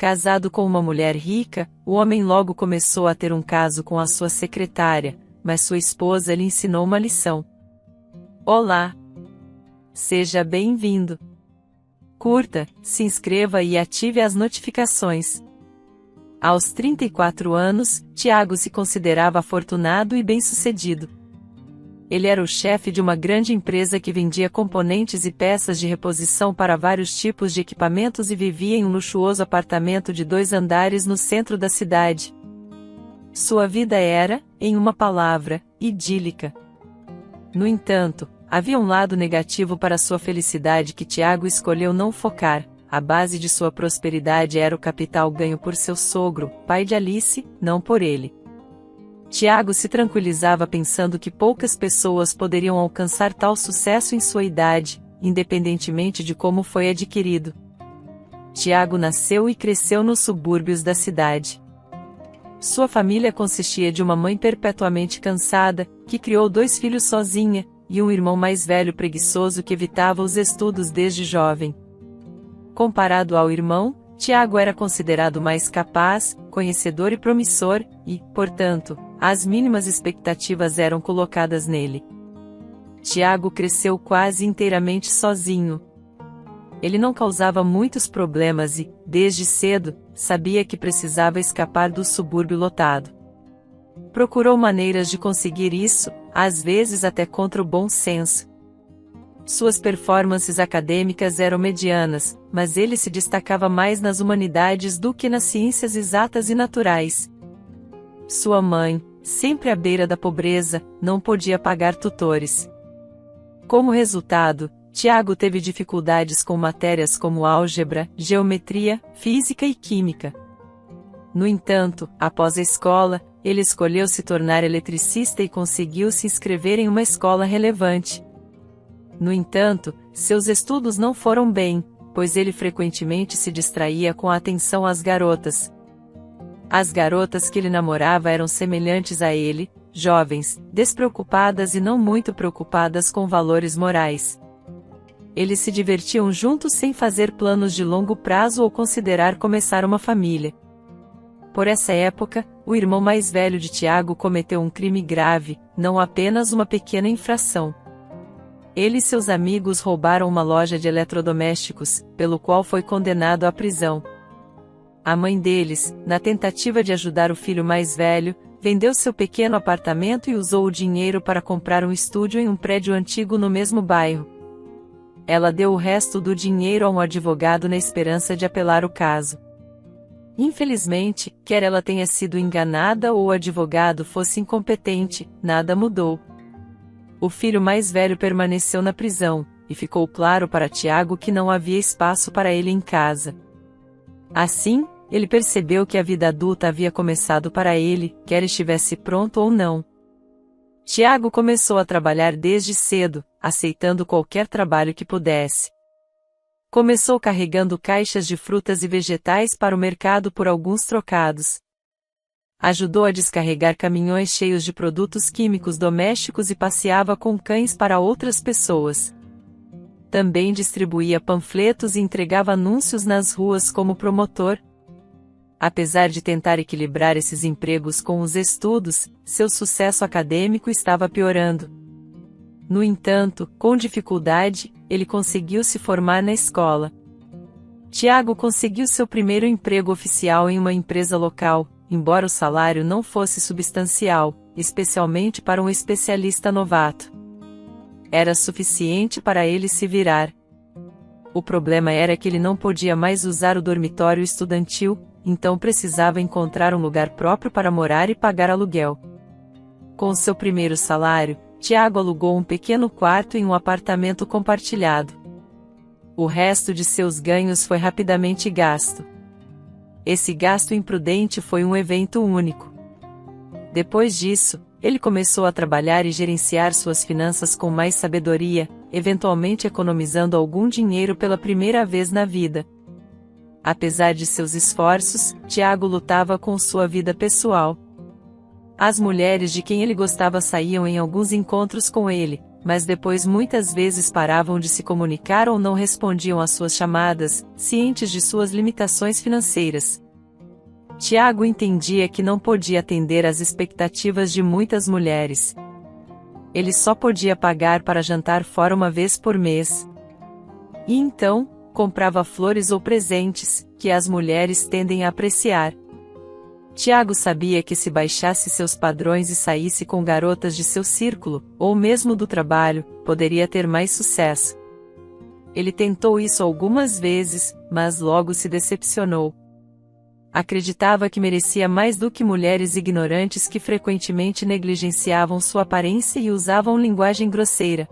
Casado com uma mulher rica, o homem logo começou a ter um caso com a sua secretária, mas sua esposa lhe ensinou uma lição. Olá! Seja bem-vindo! Curta, se inscreva e ative as notificações. Aos 34 anos, Tiago se considerava afortunado e bem-sucedido. Ele era o chefe de uma grande empresa que vendia componentes e peças de reposição para vários tipos de equipamentos e vivia em um luxuoso apartamento de 2 andares no centro da cidade. Sua vida era, em uma palavra, idílica. No entanto, havia um lado negativo para sua felicidade que Tiago escolheu não focar. A base de sua prosperidade era o capital ganho por seu sogro, pai de Alice, não por ele. Tiago se tranquilizava pensando que poucas pessoas poderiam alcançar tal sucesso em sua idade, independentemente de como foi adquirido. Tiago nasceu e cresceu nos subúrbios da cidade. Sua família consistia de uma mãe perpetuamente cansada, que criou 2 filhos sozinha, e um irmão mais velho preguiçoso que evitava os estudos desde jovem. Comparado ao irmão, Tiago era considerado mais capaz, conhecedor e promissor, e, portanto, as mínimas expectativas eram colocadas nele. Tiago cresceu quase inteiramente sozinho. Ele não causava muitos problemas e, desde cedo, sabia que precisava escapar do subúrbio lotado. Procurou maneiras de conseguir isso, às vezes até contra o bom senso. Suas performances acadêmicas eram medianas, mas ele se destacava mais nas humanidades do que nas ciências exatas e naturais. Sua mãe, sempre à beira da pobreza, não podia pagar tutores. Como resultado, Tiago teve dificuldades com matérias como álgebra, geometria, física e química. No entanto, após a escola, ele escolheu se tornar eletricista e conseguiu se inscrever em uma escola relevante. No entanto, seus estudos não foram bem, pois ele frequentemente se distraía com a atenção às garotas. As garotas que ele namorava eram semelhantes a ele, jovens, despreocupadas e não muito preocupadas com valores morais. Eles se divertiam juntos sem fazer planos de longo prazo ou considerar começar uma família. Por essa época, o irmão mais velho de Tiago cometeu um crime grave, não apenas uma pequena infração. Ele e seus amigos roubaram uma loja de eletrodomésticos, pelo qual foi condenado à prisão. A mãe deles, na tentativa de ajudar o filho mais velho, vendeu seu pequeno apartamento e usou o dinheiro para comprar um estúdio em um prédio antigo no mesmo bairro. Ela deu o resto do dinheiro a um advogado na esperança de apelar o caso. Infelizmente, quer ela tenha sido enganada ou o advogado fosse incompetente, nada mudou. O filho mais velho permaneceu na prisão, e ficou claro para Tiago que não havia espaço para ele em casa. Assim, ele percebeu que a vida adulta havia começado para ele, quer estivesse pronto ou não. Tiago começou a trabalhar desde cedo, aceitando qualquer trabalho que pudesse. Começou carregando caixas de frutas e vegetais para o mercado por alguns trocados. Ajudou a descarregar caminhões cheios de produtos químicos domésticos e passeava com cães para outras pessoas. Também distribuía panfletos e entregava anúncios nas ruas como promotor. Apesar de tentar equilibrar esses empregos com os estudos, seu sucesso acadêmico estava piorando. No entanto, com dificuldade, ele conseguiu se formar na escola. Tiago conseguiu seu primeiro emprego oficial em uma empresa local, embora o salário não fosse substancial, especialmente para um especialista novato. Era suficiente para ele se virar. O problema era que ele não podia mais usar o dormitório estudantil, então precisava encontrar um lugar próprio para morar e pagar aluguel. Com seu primeiro salário, Tiago alugou um pequeno quarto em um apartamento compartilhado. O resto de seus ganhos foi rapidamente gasto. Esse gasto imprudente foi um evento único. Depois disso, ele começou a trabalhar e gerenciar suas finanças com mais sabedoria, eventualmente economizando algum dinheiro pela primeira vez na vida. Apesar de seus esforços, Tiago lutava com sua vida pessoal. As mulheres de quem ele gostava saíam em alguns encontros com ele, mas depois muitas vezes paravam de se comunicar ou não respondiam às suas chamadas, cientes de suas limitações financeiras. Tiago entendia que não podia atender às expectativas de muitas mulheres. Ele só podia pagar para jantar fora uma vez por mês. E então, comprava flores ou presentes, que as mulheres tendem a apreciar. Tiago sabia que se baixasse seus padrões e saísse com garotas de seu círculo, ou mesmo do trabalho, poderia ter mais sucesso. Ele tentou isso algumas vezes, mas logo se decepcionou. Acreditava que merecia mais do que mulheres ignorantes que frequentemente negligenciavam sua aparência e usavam linguagem grosseira.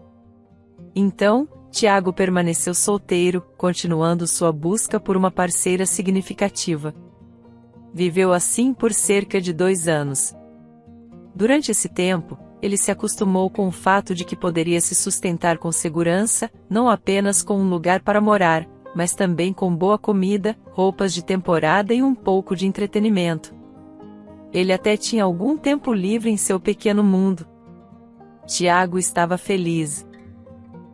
Então, Tiago permaneceu solteiro, continuando sua busca por uma parceira significativa. Viveu assim por cerca de 2 anos. Durante esse tempo, ele se acostumou com o fato de que poderia se sustentar com segurança, não apenas com um lugar para morar, mas também com boa comida, roupas de temporada e um pouco de entretenimento. Ele até tinha algum tempo livre em seu pequeno mundo. Tiago estava feliz.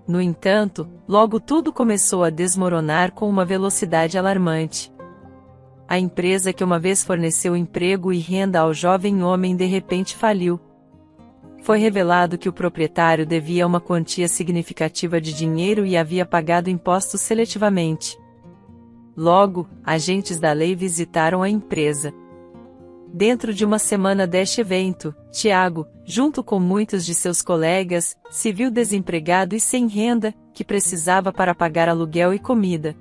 No entanto, logo tudo começou a desmoronar com uma velocidade alarmante. A empresa que uma vez forneceu emprego e renda ao jovem homem de repente faliu. Foi revelado que o proprietário devia uma quantia significativa de dinheiro e havia pagado impostos seletivamente. Logo, agentes da lei visitaram a empresa. Dentro de uma semana deste evento, Tiago, junto com muitos de seus colegas, se viu desempregado e sem renda, que precisava para pagar aluguel e comida.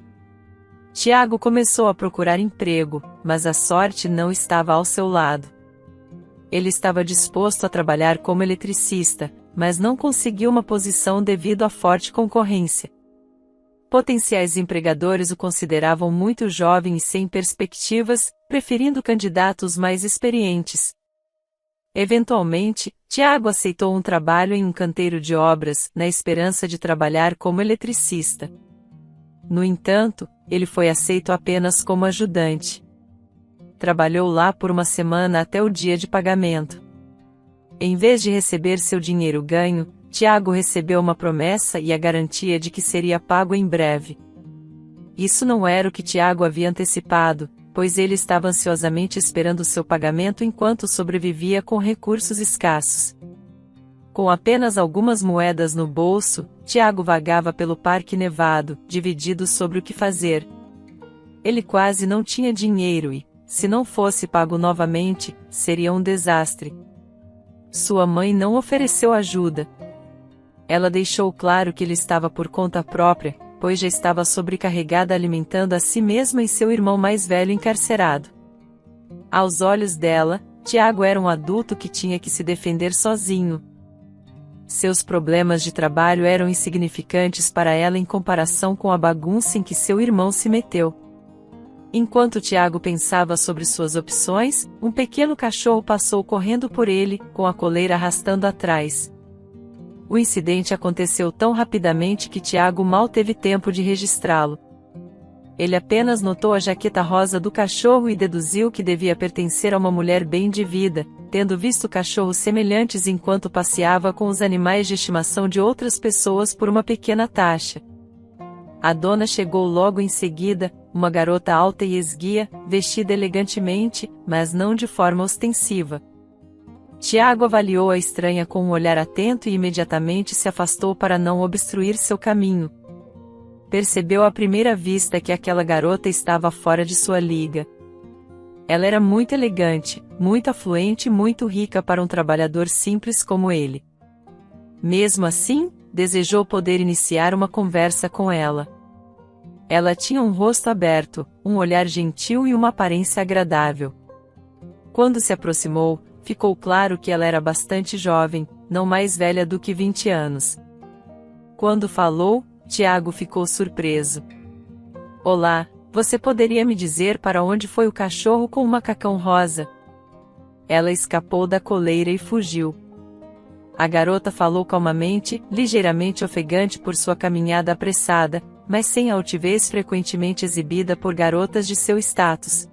Tiago começou a procurar emprego, mas a sorte não estava ao seu lado. Ele estava disposto a trabalhar como eletricista, mas não conseguiu uma posição devido à forte concorrência. Potenciais empregadores o consideravam muito jovem e sem perspectivas, preferindo candidatos mais experientes. Eventualmente, Tiago aceitou um trabalho em um canteiro de obras, na esperança de trabalhar como eletricista. No entanto, ele foi aceito apenas como ajudante. Trabalhou lá por uma semana até o dia de pagamento. Em vez de receber seu dinheiro ganho, Tiago recebeu uma promessa e a garantia de que seria pago em breve. Isso não era o que Tiago havia antecipado, pois ele estava ansiosamente esperando seu pagamento enquanto sobrevivia com recursos escassos. Com apenas algumas moedas no bolso, Tiago vagava pelo Parque Nevado, dividido sobre o que fazer. Ele quase não tinha dinheiro e, se não fosse pago novamente, seria um desastre. Sua mãe não ofereceu ajuda. Ela deixou claro que ele estava por conta própria, pois já estava sobrecarregada alimentando a si mesma e seu irmão mais velho encarcerado. Aos olhos dela, Tiago era um adulto que tinha que se defender sozinho. Seus problemas de trabalho eram insignificantes para ela em comparação com a bagunça em que seu irmão se meteu. Enquanto Tiago pensava sobre suas opções, um pequeno cachorro passou correndo por ele, com a coleira arrastando atrás. O incidente aconteceu tão rapidamente que Tiago mal teve tempo de registrá-lo. Ele apenas notou a jaqueta rosa do cachorro e deduziu que devia pertencer a uma mulher bem de vida, tendo visto cachorros semelhantes enquanto passeava com os animais de estimação de outras pessoas por uma pequena taxa. A dona chegou logo em seguida, uma garota alta e esguia, vestida elegantemente, mas não de forma ostensiva. Tiago avaliou a estranha com um olhar atento e imediatamente se afastou para não obstruir seu caminho. Percebeu à primeira vista que aquela garota estava fora de sua liga. Ela era muito elegante, muito afluente e muito rica para um trabalhador simples como ele. Mesmo assim, desejou poder iniciar uma conversa com ela. Ela tinha um rosto aberto, um olhar gentil e uma aparência agradável. Quando se aproximou, ficou claro que ela era bastante jovem, não mais velha do que 20 anos. Quando falou, Tiago ficou surpreso. Olá, você poderia me dizer para onde foi o cachorro com o macacão rosa? Ela escapou da coleira e fugiu. A garota falou calmamente, ligeiramente ofegante por sua caminhada apressada, mas sem a altivez frequentemente exibida por garotas de seu status.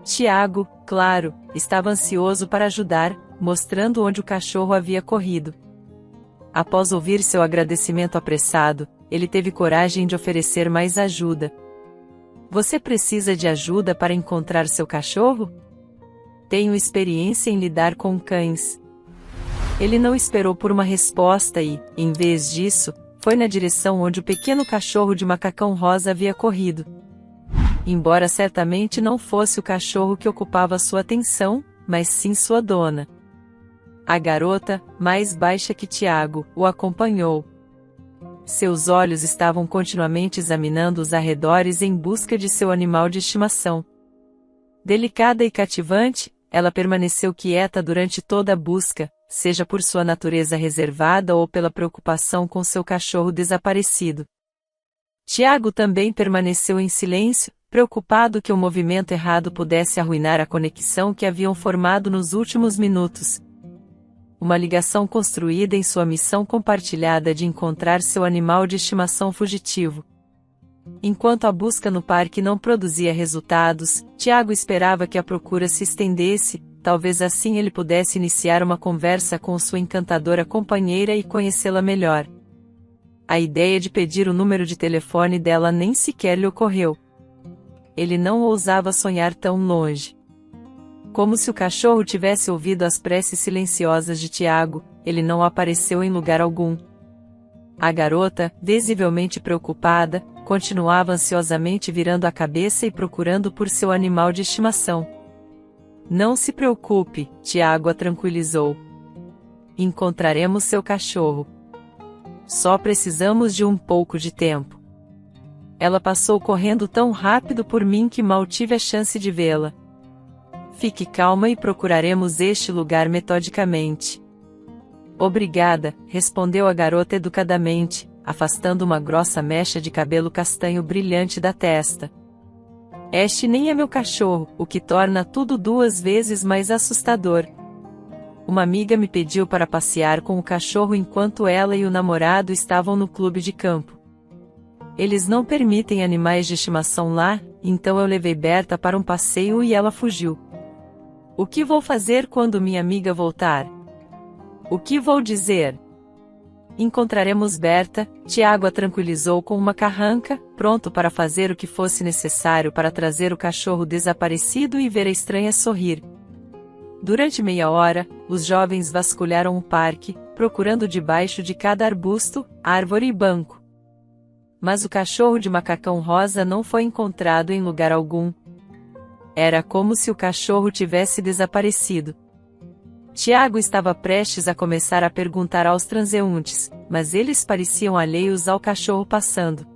Tiago, claro, estava ansioso para ajudar, mostrando onde o cachorro havia corrido. Após ouvir seu agradecimento apressado, ele teve coragem de oferecer mais ajuda. Você precisa de ajuda para encontrar seu cachorro? Tenho experiência em lidar com cães. Ele não esperou por uma resposta e, em vez disso, foi na direção onde o pequeno cachorro de macacão rosa havia corrido. Embora certamente não fosse o cachorro que ocupava sua atenção, mas sim sua dona. A garota, mais baixa que Tiago, o acompanhou. Seus olhos estavam continuamente examinando os arredores em busca de seu animal de estimação. Delicada e cativante, ela permaneceu quieta durante toda a busca, seja por sua natureza reservada ou pela preocupação com seu cachorro desaparecido. Tiago também permaneceu em silêncio, preocupado que o movimento errado pudesse arruinar a conexão que haviam formado nos últimos minutos. Uma ligação construída em sua missão compartilhada de encontrar seu animal de estimação fugitivo. Enquanto a busca no parque não produzia resultados, Tiago esperava que a procura se estendesse, talvez assim ele pudesse iniciar uma conversa com sua encantadora companheira e conhecê-la melhor. A ideia de pedir o número de telefone dela nem sequer lhe ocorreu. Ele não ousava sonhar tão longe. Como se o cachorro tivesse ouvido as preces silenciosas de Tiago, ele não apareceu em lugar algum. A garota, visivelmente preocupada, continuava ansiosamente virando a cabeça e procurando por seu animal de estimação. Não se preocupe, Tiago a tranquilizou. Encontraremos seu cachorro. Só precisamos de um pouco de tempo. Ela passou correndo tão rápido por mim que mal tive a chance de vê-la. Fique calma e procuraremos este lugar metodicamente. Obrigada, respondeu a garota educadamente, afastando uma grossa mecha de cabelo castanho brilhante da testa. Este nem é meu cachorro, o que torna tudo 2 vezes mais assustador. Uma amiga me pediu para passear com o cachorro enquanto ela e o namorado estavam no clube de campo. Eles não permitem animais de estimação lá, então eu levei Berta para um passeio e ela fugiu. O que vou fazer quando minha amiga voltar? O que vou dizer? Encontraremos Berta, Tiago a tranquilizou com uma carranca, pronto para fazer o que fosse necessário para trazer o cachorro desaparecido e ver a estranha sorrir. Durante meia hora, os jovens vasculharam o parque, procurando debaixo de cada arbusto, árvore e banco. Mas o cachorro de macacão rosa não foi encontrado em lugar algum. Era como se o cachorro tivesse desaparecido. Tiago estava prestes a começar a perguntar aos transeuntes, mas eles pareciam alheios ao cachorro passando.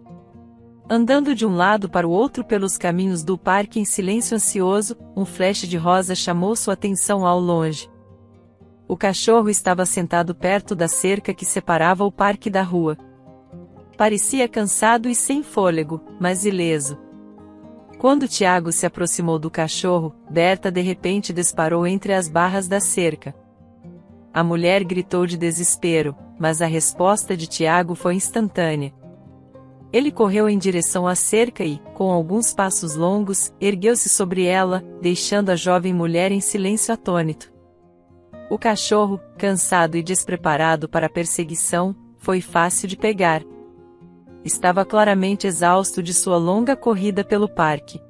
Andando de um lado para o outro pelos caminhos do parque em silêncio ansioso, um flash de rosa chamou sua atenção ao longe. O cachorro estava sentado perto da cerca que separava o parque da rua. Parecia cansado e sem fôlego, mas ileso. Quando Tiago se aproximou do cachorro, Berta de repente disparou entre as barras da cerca. A mulher gritou de desespero, mas a resposta de Tiago foi instantânea. Ele correu em direção à cerca e, com alguns passos longos, ergueu-se sobre ela, deixando a jovem mulher em silêncio atônito. O cachorro, cansado e despreparado para a perseguição, foi fácil de pegar. Estava claramente exausto de sua longa corrida pelo parque.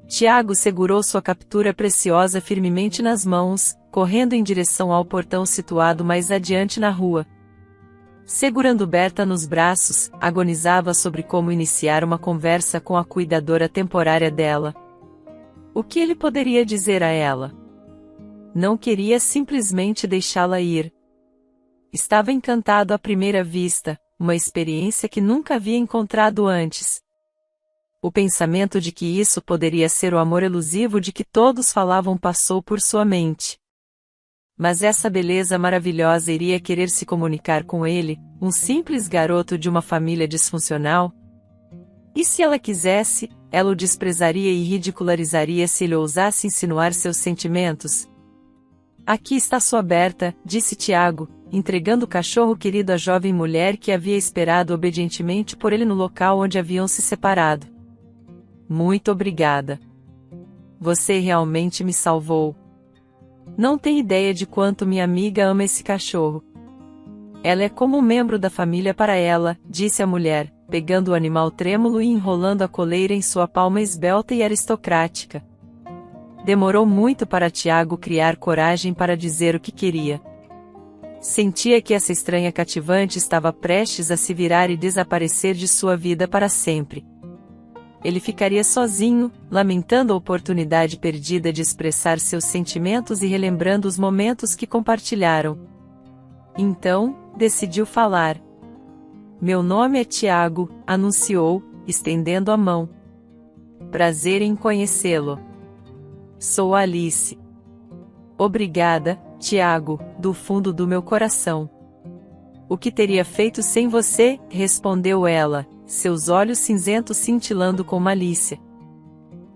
Tiago segurou sua captura preciosa firmemente nas mãos, correndo em direção ao portão situado mais adiante na rua. Segurando Berta nos braços, agonizava sobre como iniciar uma conversa com a cuidadora temporária dela. O que ele poderia dizer a ela? Não queria simplesmente deixá-la ir. Estava encantado à primeira vista, uma experiência que nunca havia encontrado antes. O pensamento de que isso poderia ser o amor elusivo de que todos falavam passou por sua mente. Mas essa beleza maravilhosa iria querer se comunicar com ele, um simples garoto de uma família disfuncional? E se ela quisesse, ela o desprezaria e ridicularizaria se ele ousasse insinuar seus sentimentos? Aqui está sua Berta, disse Tiago, entregando o cachorro querido à jovem mulher que havia esperado obedientemente por ele no local onde haviam se separado. Muito obrigada. Você realmente me salvou. Não tem ideia de quanto minha amiga ama esse cachorro. Ela é como um membro da família para ela, disse a mulher, pegando o animal trêmulo e enrolando a coleira em sua palma esbelta e aristocrática. Demorou muito para Tiago criar coragem para dizer o que queria. Sentia que essa estranha cativante estava prestes a se virar e desaparecer de sua vida para sempre. Ele ficaria sozinho, lamentando a oportunidade perdida de expressar seus sentimentos e relembrando os momentos que compartilharam. Então, decidiu falar. Meu nome é Tiago, anunciou, estendendo a mão. Prazer em conhecê-lo. Sou Alice. Obrigada, Tiago, do fundo do meu coração. O que teria feito sem você? Respondeu ela, seus olhos cinzentos cintilando com malícia.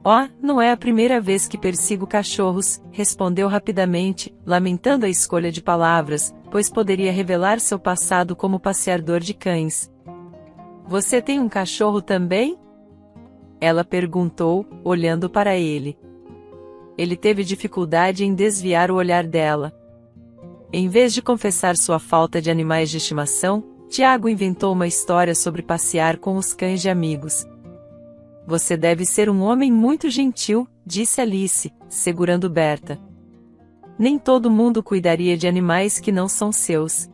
Oh, não é a primeira vez que persigo cachorros, respondeu rapidamente, lamentando a escolha de palavras, pois poderia revelar seu passado como passeador de cães. Você tem um cachorro também? Ela perguntou, olhando para ele. Ele teve dificuldade em desviar o olhar dela. Em vez de confessar sua falta de animais de estimação, Tiago inventou uma história sobre passear com os cães de amigos. Você deve ser um homem muito gentil, disse Alice, segurando Berta. Nem todo mundo cuidaria de animais que não são seus.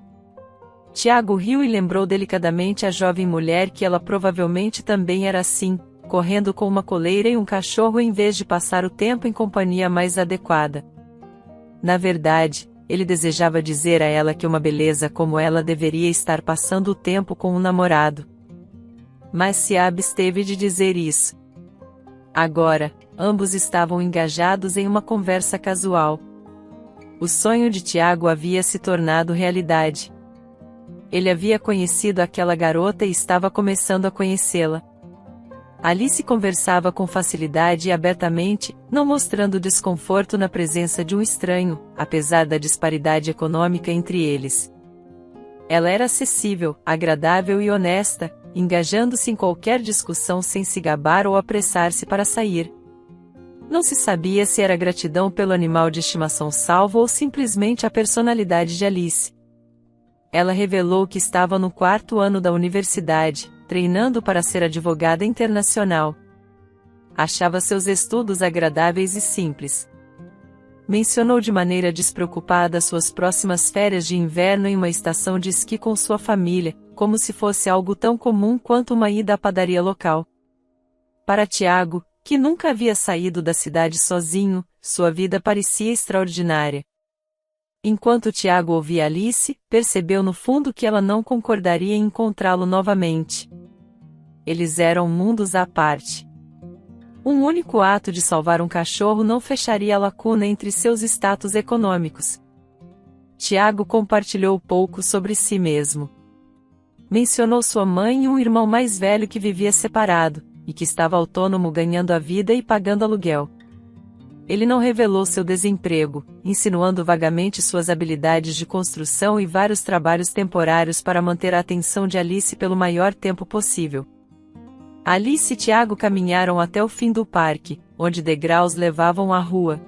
Tiago riu e lembrou delicadamente a jovem mulher que ela provavelmente também era assim, correndo com uma coleira e um cachorro em vez de passar o tempo em companhia mais adequada. Na verdade, ele desejava dizer a ela que uma beleza como ela deveria estar passando o tempo com um namorado. Mas se absteve de dizer isso. Agora, ambos estavam engajados em uma conversa casual. O sonho de Tiago havia se tornado realidade. Ele havia conhecido aquela garota e estava começando a conhecê-la. Alice conversava com facilidade e abertamente, não mostrando desconforto na presença de um estranho, apesar da disparidade econômica entre eles. Ela era acessível, agradável e honesta, engajando-se em qualquer discussão sem se gabar ou apressar-se para sair. Não se sabia se era gratidão pelo animal de estimação salvo ou simplesmente a personalidade de Alice. Ela revelou que estava no 4º ano da universidade, treinando para ser advogada internacional. Achava seus estudos agradáveis e simples. Mencionou de maneira despreocupada suas próximas férias de inverno em uma estação de esqui com sua família, como se fosse algo tão comum quanto uma ida à padaria local. Para Tiago, que nunca havia saído da cidade sozinho, sua vida parecia extraordinária. Enquanto Tiago ouvia Alice, percebeu no fundo que ela não concordaria em encontrá-lo novamente. Eles eram mundos à parte. Um único ato de salvar um cachorro não fecharia a lacuna entre seus status econômicos. Tiago compartilhou pouco sobre si mesmo. Mencionou sua mãe e um irmão mais velho que vivia separado, e que estava autônomo ganhando a vida e pagando aluguel. Ele não revelou seu desemprego, insinuando vagamente suas habilidades de construção e vários trabalhos temporários para manter a atenção de Alice pelo maior tempo possível. Alice e Tiago caminharam até o fim do parque, onde degraus levavam à rua.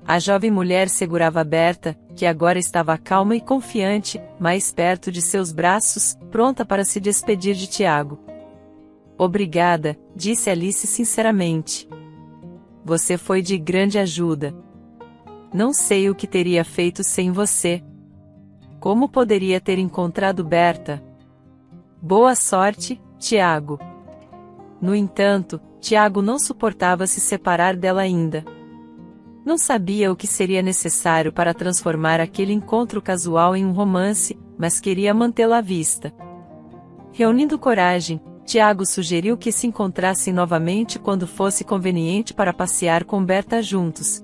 A jovem mulher segurava Berta, que agora estava calma e confiante, mais perto de seus braços, pronta para se despedir de Tiago. Obrigada, disse Alice sinceramente. Você foi de grande ajuda. Não sei o que teria feito sem você. Como poderia ter encontrado Berta? Boa sorte, Tiago. No entanto, Tiago não suportava se separar dela ainda. Não sabia o que seria necessário para transformar aquele encontro casual em um romance, mas queria mantê-la à vista. Reunindo coragem, Tiago sugeriu que se encontrassem novamente quando fosse conveniente para passear com Berta juntos.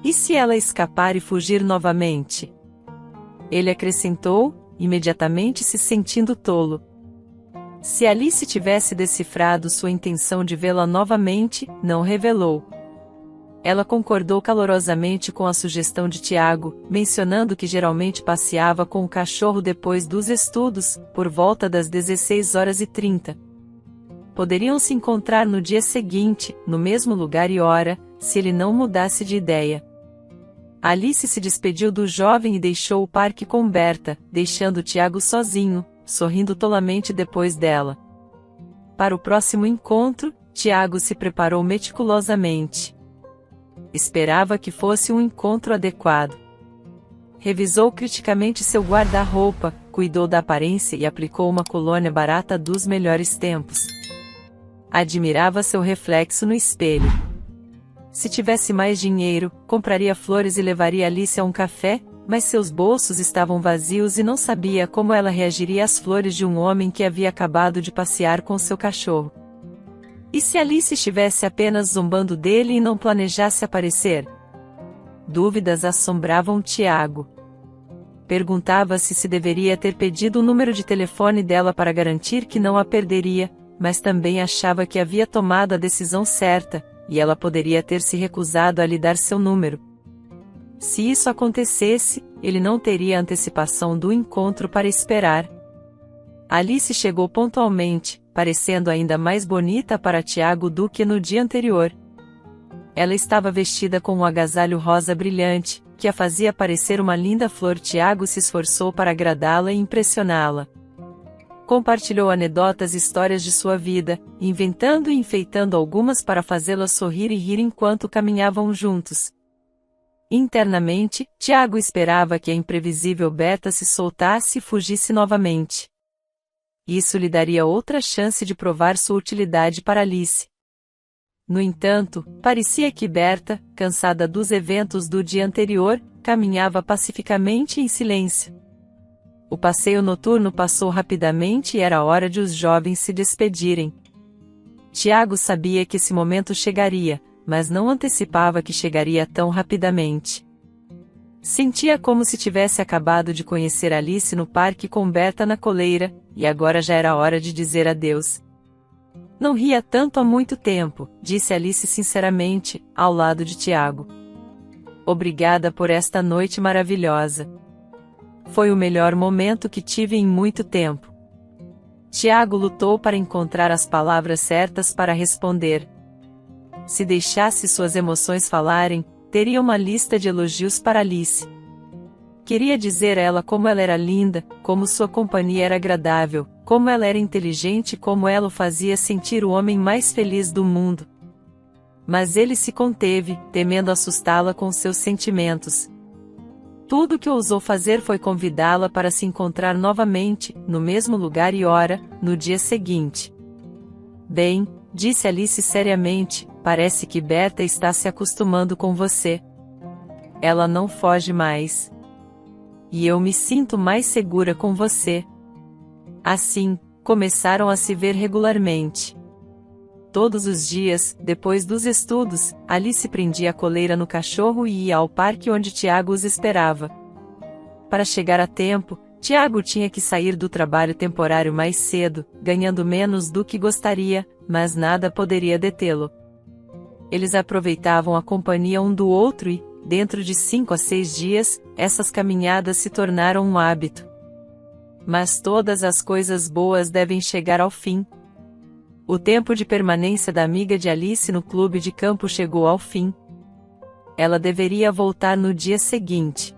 E se ela escapar e fugir novamente? Ele acrescentou, imediatamente se sentindo tolo. Se Alice tivesse decifrado sua intenção de vê-la novamente, não revelou. Ela concordou calorosamente com a sugestão de Tiago, mencionando que geralmente passeava com o cachorro depois dos estudos, por volta das 16h30. Poderiam se encontrar no dia seguinte, no mesmo lugar e hora, se ele não mudasse de ideia. Alice se despediu do jovem e deixou o parque com Berta, deixando Tiago sozinho, sorrindo tolamente depois dela. Para o próximo encontro, Tiago se preparou meticulosamente. Esperava que fosse um encontro adequado. Revisou criticamente seu guarda-roupa, cuidou da aparência e aplicou uma colônia barata dos melhores tempos. Admirava seu reflexo no espelho. Se tivesse mais dinheiro, compraria flores e levaria Alice a um café, mas seus bolsos estavam vazios e não sabia como ela reagiria às flores de um homem que havia acabado de passear com seu cachorro. E se Alice estivesse apenas zombando dele e não planejasse aparecer? Dúvidas assombravam Tiago. Perguntava-se se deveria ter pedido o número de telefone dela para garantir que não a perderia, mas também achava que havia tomado a decisão certa, e ela poderia ter se recusado a lhe dar seu número. Se isso acontecesse, ele não teria a antecipação do encontro para esperar. Alice chegou pontualmente, parecendo ainda mais bonita para Tiago do que no dia anterior. Ela estava vestida com um agasalho rosa brilhante, que a fazia parecer uma linda flor. Tiago se esforçou para agradá-la e impressioná-la. Compartilhou anedotas e histórias de sua vida, inventando e enfeitando algumas para fazê-la sorrir e rir enquanto caminhavam juntos. Internamente, Tiago esperava que a imprevisível Berta se soltasse e fugisse novamente. Isso lhe daria outra chance de provar sua utilidade para Alice. No entanto, parecia que Berta, cansada dos eventos do dia anterior, caminhava pacificamente em silêncio. O passeio noturno passou rapidamente e era hora de os jovens se despedirem. Tiago sabia que esse momento chegaria, mas não antecipava que chegaria tão rapidamente. Sentia como se tivesse acabado de conhecer Alice no parque com Berta na coleira, e agora já era hora de dizer adeus. Não ria tanto há muito tempo, disse Alice sinceramente, ao lado de Tiago. Obrigada por esta noite maravilhosa. Foi o melhor momento que tive em muito tempo. Tiago lutou para encontrar as palavras certas para responder. Se deixasse suas emoções falarem, teria uma lista de elogios para Alice. Queria dizer a ela como ela era linda, como sua companhia era agradável, como ela era inteligente e como ela o fazia sentir o homem mais feliz do mundo. Mas ele se conteve, temendo assustá-la com seus sentimentos. Tudo o que ousou fazer foi convidá-la para se encontrar novamente, no mesmo lugar e hora, no dia seguinte. Bem, disse Alice seriamente, parece que Berta está se acostumando com você. Ela não foge mais. E eu me sinto mais segura com você. Assim, começaram a se ver regularmente. Todos os dias, depois dos estudos, Alice prendia a coleira no cachorro e ia ao parque onde Tiago os esperava. Para chegar a tempo, Tiago tinha que sair do trabalho temporário mais cedo, ganhando menos do que gostaria, mas nada poderia detê-lo. Eles aproveitavam a companhia um do outro e, dentro de 5 a 6 dias, essas caminhadas se tornaram um hábito. Mas todas as coisas boas devem chegar ao fim. O tempo de permanência da amiga de Alice no clube de campo chegou ao fim. Ela deveria voltar no dia seguinte.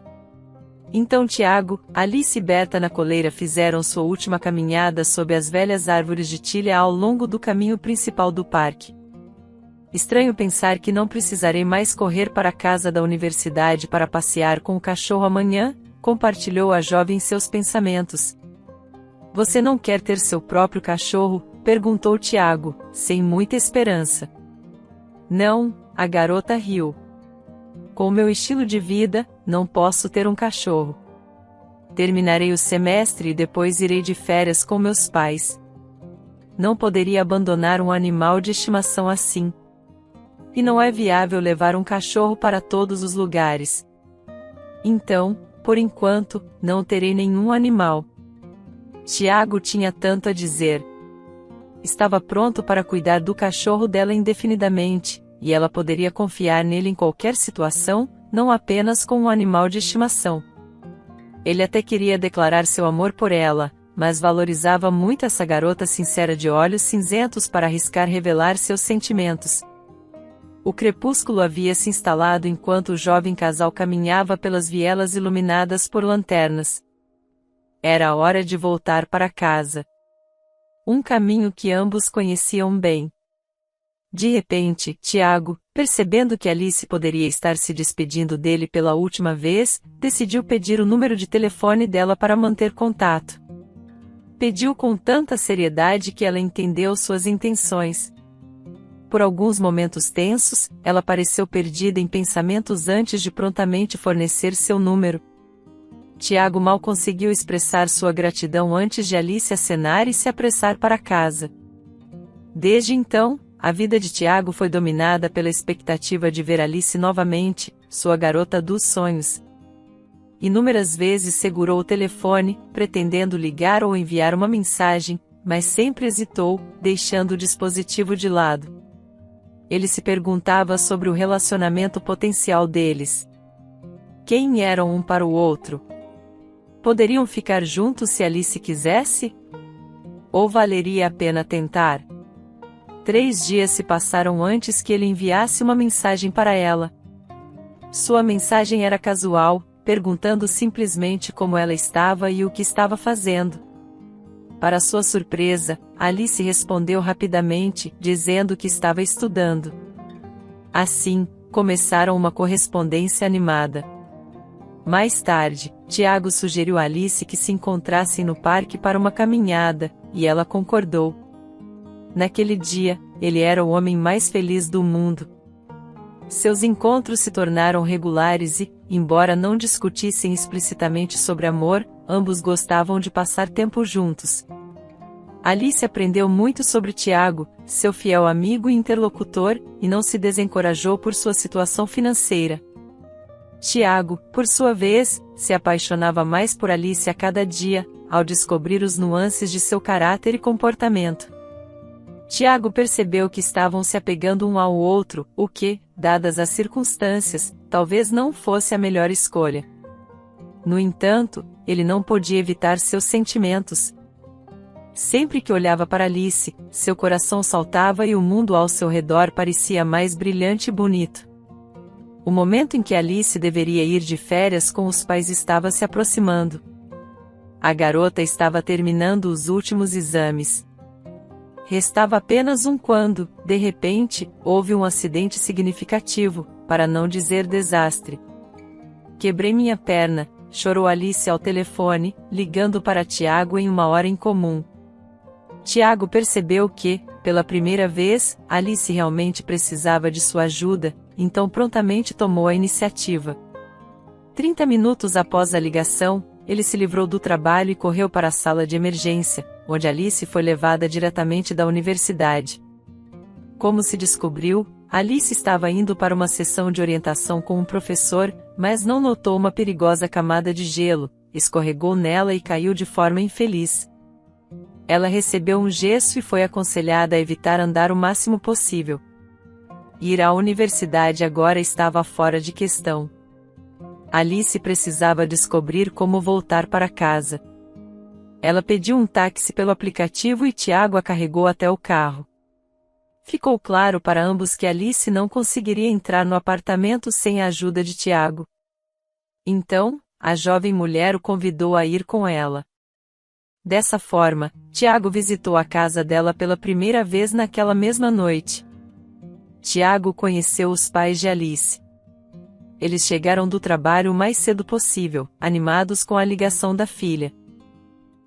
Então Tiago, Alice e Berta na coleira fizeram sua última caminhada sob as velhas árvores de tilha ao longo do caminho principal do parque. Estranho pensar que não precisarei mais correr para a casa da universidade para passear com o cachorro amanhã, compartilhou a jovem seus pensamentos. Você não quer ter seu próprio cachorro? Perguntou Tiago, sem muita esperança. Não, a garota riu. Com meu estilo de vida, não posso ter um cachorro. Terminarei o semestre e depois irei de férias com meus pais. Não poderia abandonar um animal de estimação assim. E não é viável levar um cachorro para todos os lugares. Então, por enquanto, não terei nenhum animal. Tiago tinha tanto a dizer. Estava pronto para cuidar do cachorro dela indefinidamente, e ela poderia confiar nele em qualquer situação, não apenas com um animal de estimação. Ele até queria declarar seu amor por ela, mas valorizava muito essa garota sincera de olhos cinzentos para arriscar revelar seus sentimentos. O crepúsculo havia se instalado enquanto o jovem casal caminhava pelas vielas iluminadas por lanternas. Era a hora de voltar para casa. Um caminho que ambos conheciam bem. De repente, Tiago, percebendo que Alice poderia estar se despedindo dele pela última vez, decidiu pedir o número de telefone dela para manter contato. Pediu com tanta seriedade que ela entendeu suas intenções. Por alguns momentos tensos, ela pareceu perdida em pensamentos antes de prontamente fornecer seu número. Tiago mal conseguiu expressar sua gratidão antes de Alice acenar e se apressar para casa. Desde então, a vida de Tiago foi dominada pela expectativa de ver Alice novamente, sua garota dos sonhos. Inúmeras vezes segurou o telefone, pretendendo ligar ou enviar uma mensagem, mas sempre hesitou, deixando o dispositivo de lado. Ele se perguntava sobre o relacionamento potencial deles. Quem eram um para o outro? Poderiam ficar juntos se Alice quisesse? Ou valeria a pena tentar? 3 dias se passaram antes que ele enviasse uma mensagem para ela. Sua mensagem era casual, perguntando simplesmente como ela estava e o que estava fazendo. Para sua surpresa, Alice respondeu rapidamente, dizendo que estava estudando. Assim, começaram uma correspondência animada. Mais tarde, Tiago sugeriu a Alice que se encontrassem no parque para uma caminhada, e ela concordou. Naquele dia, ele era o homem mais feliz do mundo. Seus encontros se tornaram regulares e, embora não discutissem explicitamente sobre amor, ambos gostavam de passar tempo juntos. Alice aprendeu muito sobre Tiago, seu fiel amigo e interlocutor, e não se desencorajou por sua situação financeira. Tiago, por sua vez, se apaixonava mais por Alice a cada dia, ao descobrir os nuances de seu caráter e comportamento. Tiago percebeu que estavam se apegando um ao outro, o que, dadas as circunstâncias, talvez não fosse a melhor escolha. No entanto, ele não podia evitar seus sentimentos. Sempre que olhava para Alice, seu coração saltava e o mundo ao seu redor parecia mais brilhante e bonito. O momento em que Alice deveria ir de férias com os pais estava se aproximando. A garota estava terminando os últimos exames. Restava apenas um quando, de repente, houve um acidente significativo, para não dizer desastre. Quebrei minha perna, chorou Alice ao telefone, ligando para Tiago em uma hora incomum. Tiago percebeu que, pela primeira vez, Alice realmente precisava de sua ajuda, então prontamente tomou a iniciativa. 30 minutos após a ligação, ele se livrou do trabalho e correu para a sala de emergência, onde Alice foi levada diretamente da universidade. Como se descobriu, Alice estava indo para uma sessão de orientação com um professor, mas não notou uma perigosa camada de gelo, escorregou nela e caiu de forma infeliz. Ela recebeu um gesso e foi aconselhada a evitar andar o máximo possível. Ir à universidade agora estava fora de questão. Alice precisava descobrir como voltar para casa. Ela pediu um táxi pelo aplicativo e Tiago a carregou até o carro. Ficou claro para ambos que Alice não conseguiria entrar no apartamento sem a ajuda de Tiago. Então, a jovem mulher o convidou a ir com ela. Dessa forma, Tiago visitou a casa dela pela primeira vez naquela mesma noite. Tiago conheceu os pais de Alice. Eles chegaram do trabalho o mais cedo possível, animados com a ligação da filha.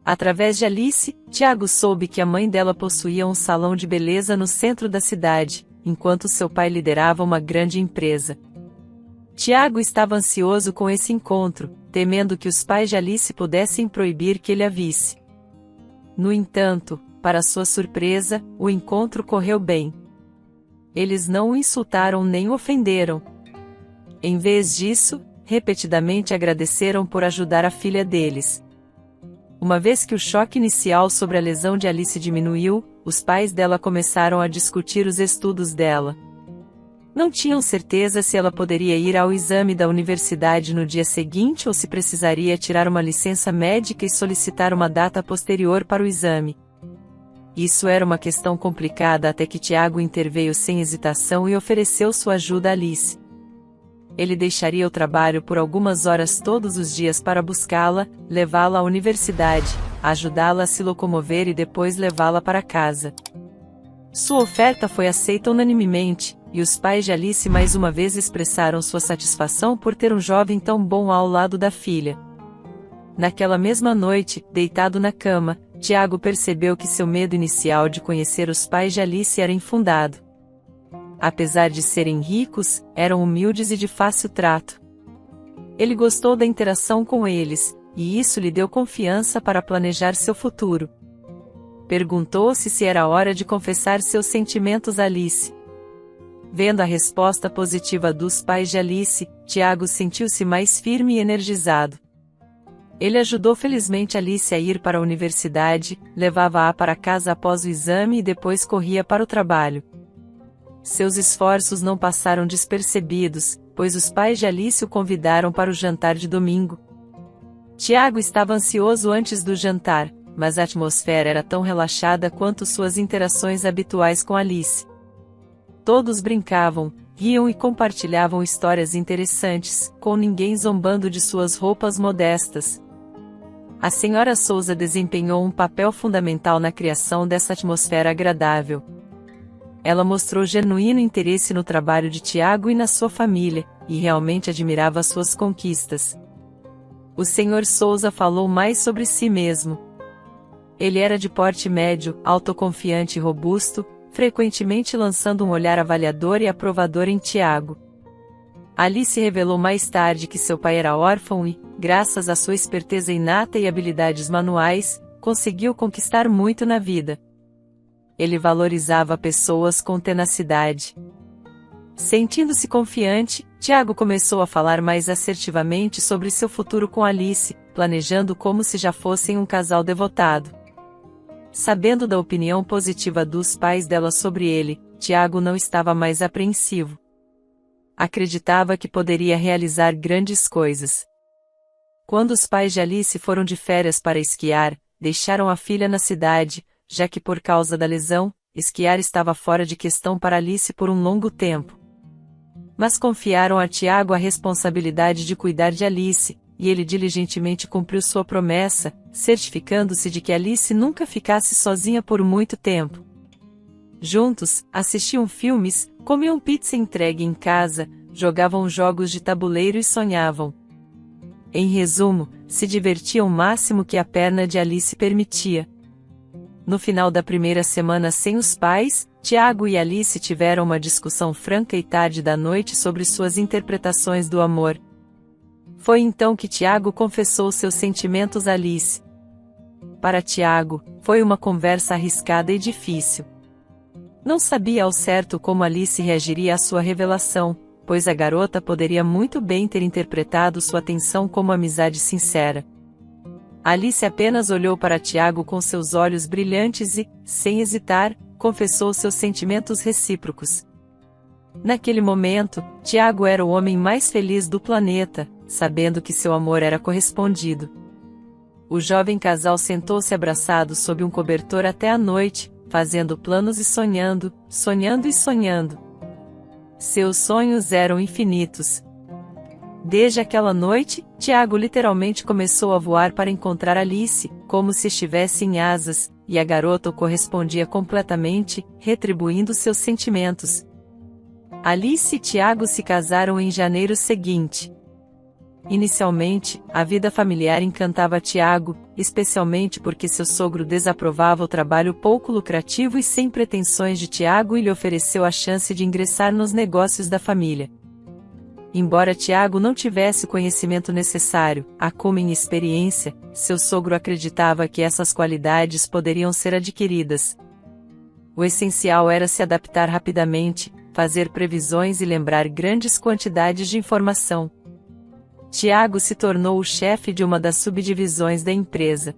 Através de Alice, Tiago soube que a mãe dela possuía um salão de beleza no centro da cidade, enquanto seu pai liderava uma grande empresa. Tiago estava ansioso com esse encontro, temendo que os pais de Alice pudessem proibir que ele a visse. No entanto, para sua surpresa, o encontro correu bem. Eles não o insultaram nem o ofenderam. Em vez disso, repetidamente agradeceram por ajudar a filha deles. Uma vez que o choque inicial sobre a lesão de Alice diminuiu, os pais dela começaram a discutir os estudos dela. Não tinham certeza se ela poderia ir ao exame da universidade no dia seguinte ou se precisaria tirar uma licença médica e solicitar uma data posterior para o exame. Isso era uma questão complicada até que Tiago interveio sem hesitação e ofereceu sua ajuda a Alice. Ele deixaria o trabalho por algumas horas todos os dias para buscá-la, levá-la à universidade, ajudá-la a se locomover e depois levá-la para casa. Sua oferta foi aceita unanimemente, e os pais de Alice mais uma vez expressaram sua satisfação por ter um jovem tão bom ao lado da filha. Naquela mesma noite, deitado na cama, Tiago percebeu que seu medo inicial de conhecer os pais de Alice era infundado. Apesar de serem ricos, eram humildes e de fácil trato. Ele gostou da interação com eles, e isso lhe deu confiança para planejar seu futuro. Perguntou-se se era hora de confessar seus sentimentos a Alice. Vendo a resposta positiva dos pais de Alice, Tiago sentiu-se mais firme e energizado. Ele ajudou felizmente Alice a ir para a universidade, levava-a para casa após o exame e depois corria para o trabalho. Seus esforços não passaram despercebidos, pois os pais de Alice o convidaram para o jantar de domingo. Tiago estava ansioso antes do jantar, mas a atmosfera era tão relaxada quanto suas interações habituais com Alice. Todos brincavam, riam e compartilhavam histórias interessantes, com ninguém zombando de suas roupas modestas. A senhora Souza desempenhou um papel fundamental na criação dessa atmosfera agradável. Ela mostrou genuíno interesse no trabalho de Tiago e na sua família, e realmente admirava suas conquistas. O senhor Souza falou mais sobre si mesmo. Ele era de porte médio, autoconfiante e robusto, frequentemente lançando um olhar avaliador e aprovador em Tiago. Alice revelou mais tarde que seu pai era órfão e, graças à sua esperteza inata e habilidades manuais, conseguiu conquistar muito na vida. Ele valorizava pessoas com tenacidade. Sentindo-se confiante, Tiago começou a falar mais assertivamente sobre seu futuro com Alice, planejando como se já fossem um casal devotado. Sabendo da opinião positiva dos pais dela sobre ele, Tiago não estava mais apreensivo. Acreditava que poderia realizar grandes coisas. Quando os pais de Alice foram de férias para esquiar, deixaram a filha na cidade, já que por causa da lesão, esquiar estava fora de questão para Alice por um longo tempo. Mas confiaram a Tiago a responsabilidade de cuidar de Alice, e ele diligentemente cumpriu sua promessa, certificando-se de que Alice nunca ficasse sozinha por muito tempo. Juntos, assistiam filmes, comiam pizza entregue em casa, jogavam jogos de tabuleiro e sonhavam. Em resumo, se divertiam o máximo que a perna de Alice permitia. No final da primeira semana sem os pais, Tiago e Alice tiveram uma discussão franca e tarde da noite sobre suas interpretações do amor. Foi então que Tiago confessou seus sentimentos a Alice. Para Tiago, foi uma conversa arriscada e difícil. Não sabia ao certo como Alice reagiria à sua revelação, pois a garota poderia muito bem ter interpretado sua atenção como amizade sincera. Alice apenas olhou para Tiago com seus olhos brilhantes e, sem hesitar, confessou seus sentimentos recíprocos. Naquele momento, Tiago era o homem mais feliz do planeta, sabendo que seu amor era correspondido. O jovem casal sentou-se abraçado sob um cobertor até a noite, fazendo planos e sonhando, sonhando e sonhando. Seus sonhos eram infinitos. Desde aquela noite, Tiago literalmente começou a voar para encontrar Alice, como se estivesse em asas, e a garota o correspondia completamente, retribuindo seus sentimentos. Alice e Tiago se casaram em janeiro seguinte. Inicialmente, a vida familiar encantava Tiago, especialmente porque seu sogro desaprovava o trabalho pouco lucrativo e sem pretensões de Tiago e lhe ofereceu a chance de ingressar nos negócios da família. Embora Tiago não tivesse o conhecimento necessário, como em experiência, seu sogro acreditava que essas qualidades poderiam ser adquiridas. O essencial era se adaptar rapidamente, fazer previsões e lembrar grandes quantidades de informação. Tiago se tornou o chefe de uma das subdivisões da empresa.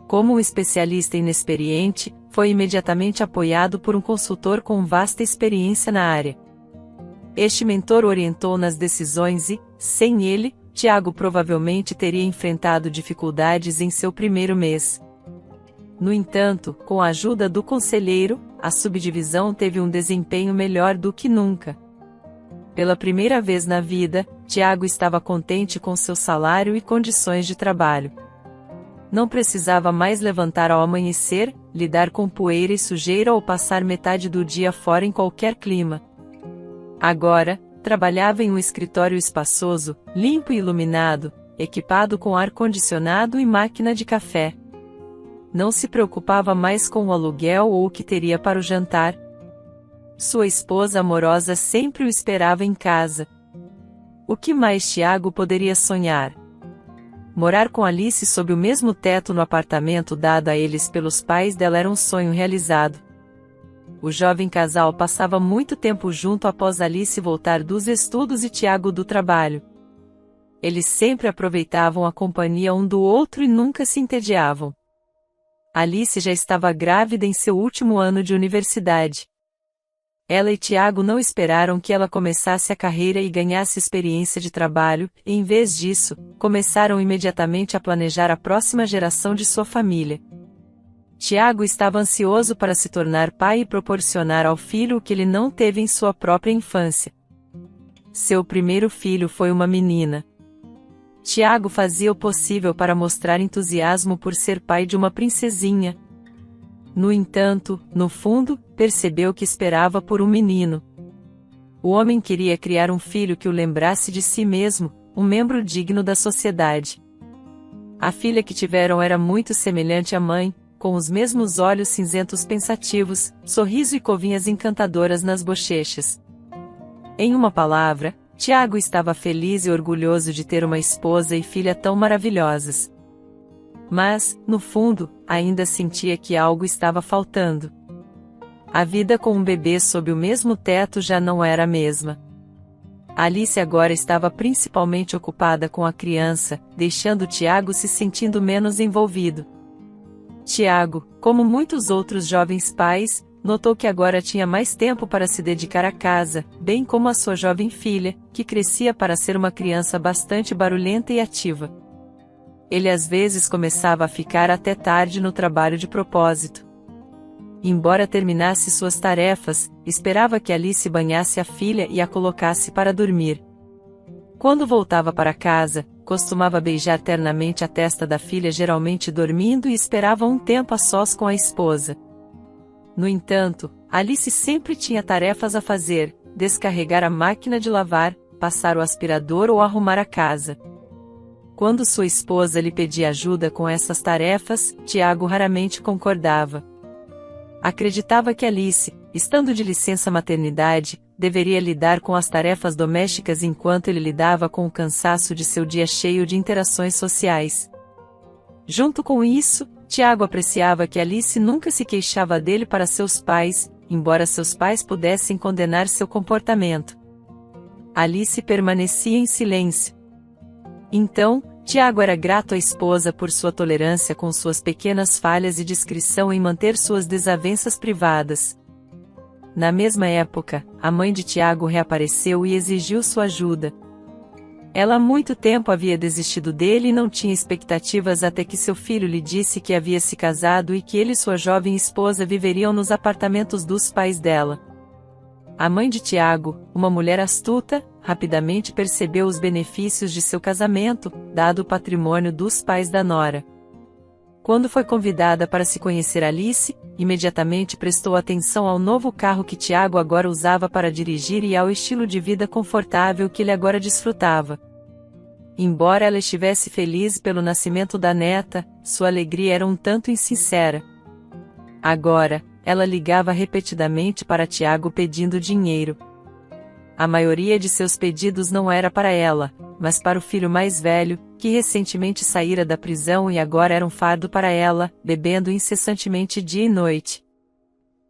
Como um especialista inexperiente, foi imediatamente apoiado por um consultor com vasta experiência na área. Este mentor o orientou nas decisões e, sem ele, Tiago provavelmente teria enfrentado dificuldades em seu primeiro mês. No entanto, com a ajuda do conselheiro, a subdivisão teve um desempenho melhor do que nunca. Pela primeira vez na vida, Tiago estava contente com seu salário e condições de trabalho. Não precisava mais levantar ao amanhecer, lidar com poeira e sujeira ou passar metade do dia fora em qualquer clima. Agora, trabalhava em um escritório espaçoso, limpo e iluminado, equipado com ar-condicionado e máquina de café. Não se preocupava mais com o aluguel ou o que teria para o jantar. Sua esposa amorosa sempre o esperava em casa. O que mais Tiago poderia sonhar? Morar com Alice sob o mesmo teto no apartamento dado a eles pelos pais dela era um sonho realizado. O jovem casal passava muito tempo junto após Alice voltar dos estudos e Tiago do trabalho. Eles sempre aproveitavam a companhia um do outro e nunca se entediavam. Alice já estava grávida em seu último ano de universidade. Ela e Tiago não esperaram que ela começasse a carreira e ganhasse experiência de trabalho, e em vez disso, começaram imediatamente a planejar a próxima geração de sua família. Tiago estava ansioso para se tornar pai e proporcionar ao filho o que ele não teve em sua própria infância. Seu primeiro filho foi uma menina. Tiago fazia o possível para mostrar entusiasmo por ser pai de uma princesinha. No entanto, no fundo, percebeu que esperava por um menino. O homem queria criar um filho que o lembrasse de si mesmo, um membro digno da sociedade. A filha que tiveram era muito semelhante à mãe, com os mesmos olhos cinzentos pensativos, sorriso e covinhas encantadoras nas bochechas. Em uma palavra, Tiago estava feliz e orgulhoso de ter uma esposa e filha tão maravilhosas. Mas, no fundo, ainda sentia que algo estava faltando. A vida com um bebê sob o mesmo teto já não era a mesma. Alice agora estava principalmente ocupada com a criança, deixando Tiago se sentindo menos envolvido. Tiago, como muitos outros jovens pais, notou que agora tinha mais tempo para se dedicar à casa, bem como a sua jovem filha, que crescia para ser uma criança bastante barulhenta e ativa. Ele às vezes começava a ficar até tarde no trabalho de propósito. Embora terminasse suas tarefas, esperava que Alice banhasse a filha e a colocasse para dormir. Quando voltava para casa, costumava beijar ternamente a testa da filha, geralmente dormindo, e esperava um tempo a sós com a esposa. No entanto, Alice sempre tinha tarefas a fazer: descarregar a máquina de lavar, passar o aspirador ou arrumar a casa. Quando sua esposa lhe pedia ajuda com essas tarefas, Tiago raramente concordava. Acreditava que Alice, estando de licença maternidade, deveria lidar com as tarefas domésticas enquanto ele lidava com o cansaço de seu dia cheio de interações sociais. Junto com isso, Tiago apreciava que Alice nunca se queixava dele para seus pais, embora seus pais pudessem condenar seu comportamento. Alice permanecia em silêncio. Então, Tiago era grato à esposa por sua tolerância com suas pequenas falhas e discrição em manter suas desavenças privadas. Na mesma época, a mãe de Tiago reapareceu e exigiu sua ajuda. Ela há muito tempo havia desistido dele e não tinha expectativas até que seu filho lhe disse que havia se casado e que ele e sua jovem esposa viveriam nos apartamentos dos pais dela. A mãe de Tiago, uma mulher astuta, rapidamente percebeu os benefícios de seu casamento, dado o patrimônio dos pais da nora. Quando foi convidada para se conhecer Alice, imediatamente prestou atenção ao novo carro que Tiago agora usava para dirigir e ao estilo de vida confortável que ele agora desfrutava. Embora ela estivesse feliz pelo nascimento da neta, sua alegria era um tanto insincera. Agora, ela ligava repetidamente para Tiago pedindo dinheiro. A maioria de seus pedidos não era para ela, mas para o filho mais velho, que recentemente saíra da prisão e agora era um fardo para ela, bebendo incessantemente dia e noite.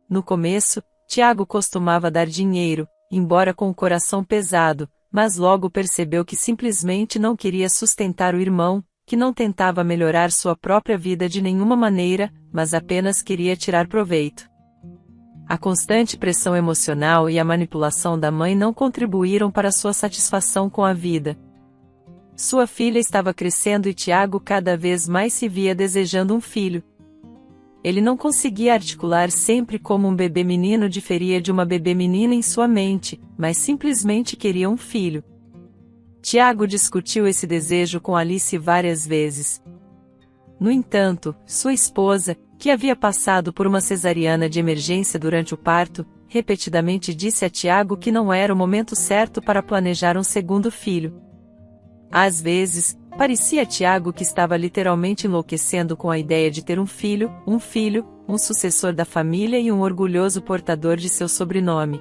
No começo, Tiago costumava dar dinheiro, embora com o coração pesado, mas logo percebeu que simplesmente não queria sustentar o irmão, que não tentava melhorar sua própria vida de nenhuma maneira, mas apenas queria tirar proveito. A constante pressão emocional e a manipulação da mãe não contribuíram para sua satisfação com a vida. Sua filha estava crescendo e Tiago cada vez mais se via desejando um filho. Ele não conseguia articular sempre como um bebê menino diferia de uma bebê menina em sua mente, mas simplesmente queria um filho. Tiago discutiu esse desejo com Alice várias vezes. No entanto, sua esposa, que havia passado por uma cesariana de emergência durante o parto, repetidamente disse a Tiago que não era o momento certo para planejar um segundo filho. Às vezes, parecia a Tiago que estava literalmente enlouquecendo com a ideia de ter um filho, um sucessor da família e um orgulhoso portador de seu sobrenome.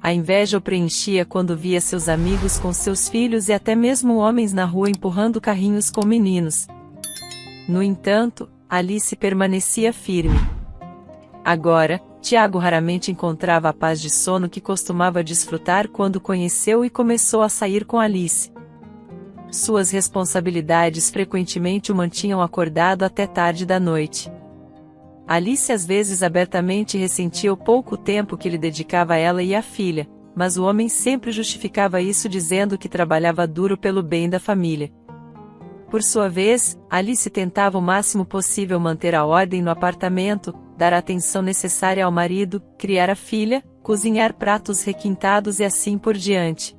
A inveja o preenchia quando via seus amigos com seus filhos e até mesmo homens na rua empurrando carrinhos com meninos. No entanto, Alice permanecia firme. Agora, Tiago raramente encontrava a paz de sono que costumava desfrutar quando conheceu e começou a sair com Alice. Suas responsabilidades frequentemente o mantinham acordado até tarde da noite. Alice às vezes abertamente ressentia o pouco tempo que ele dedicava a ela e à filha, mas o homem sempre justificava isso dizendo que trabalhava duro pelo bem da família. Por sua vez, Alice tentava o máximo possível manter a ordem no apartamento, dar a atenção necessária ao marido, criar a filha, cozinhar pratos requintados e assim por diante.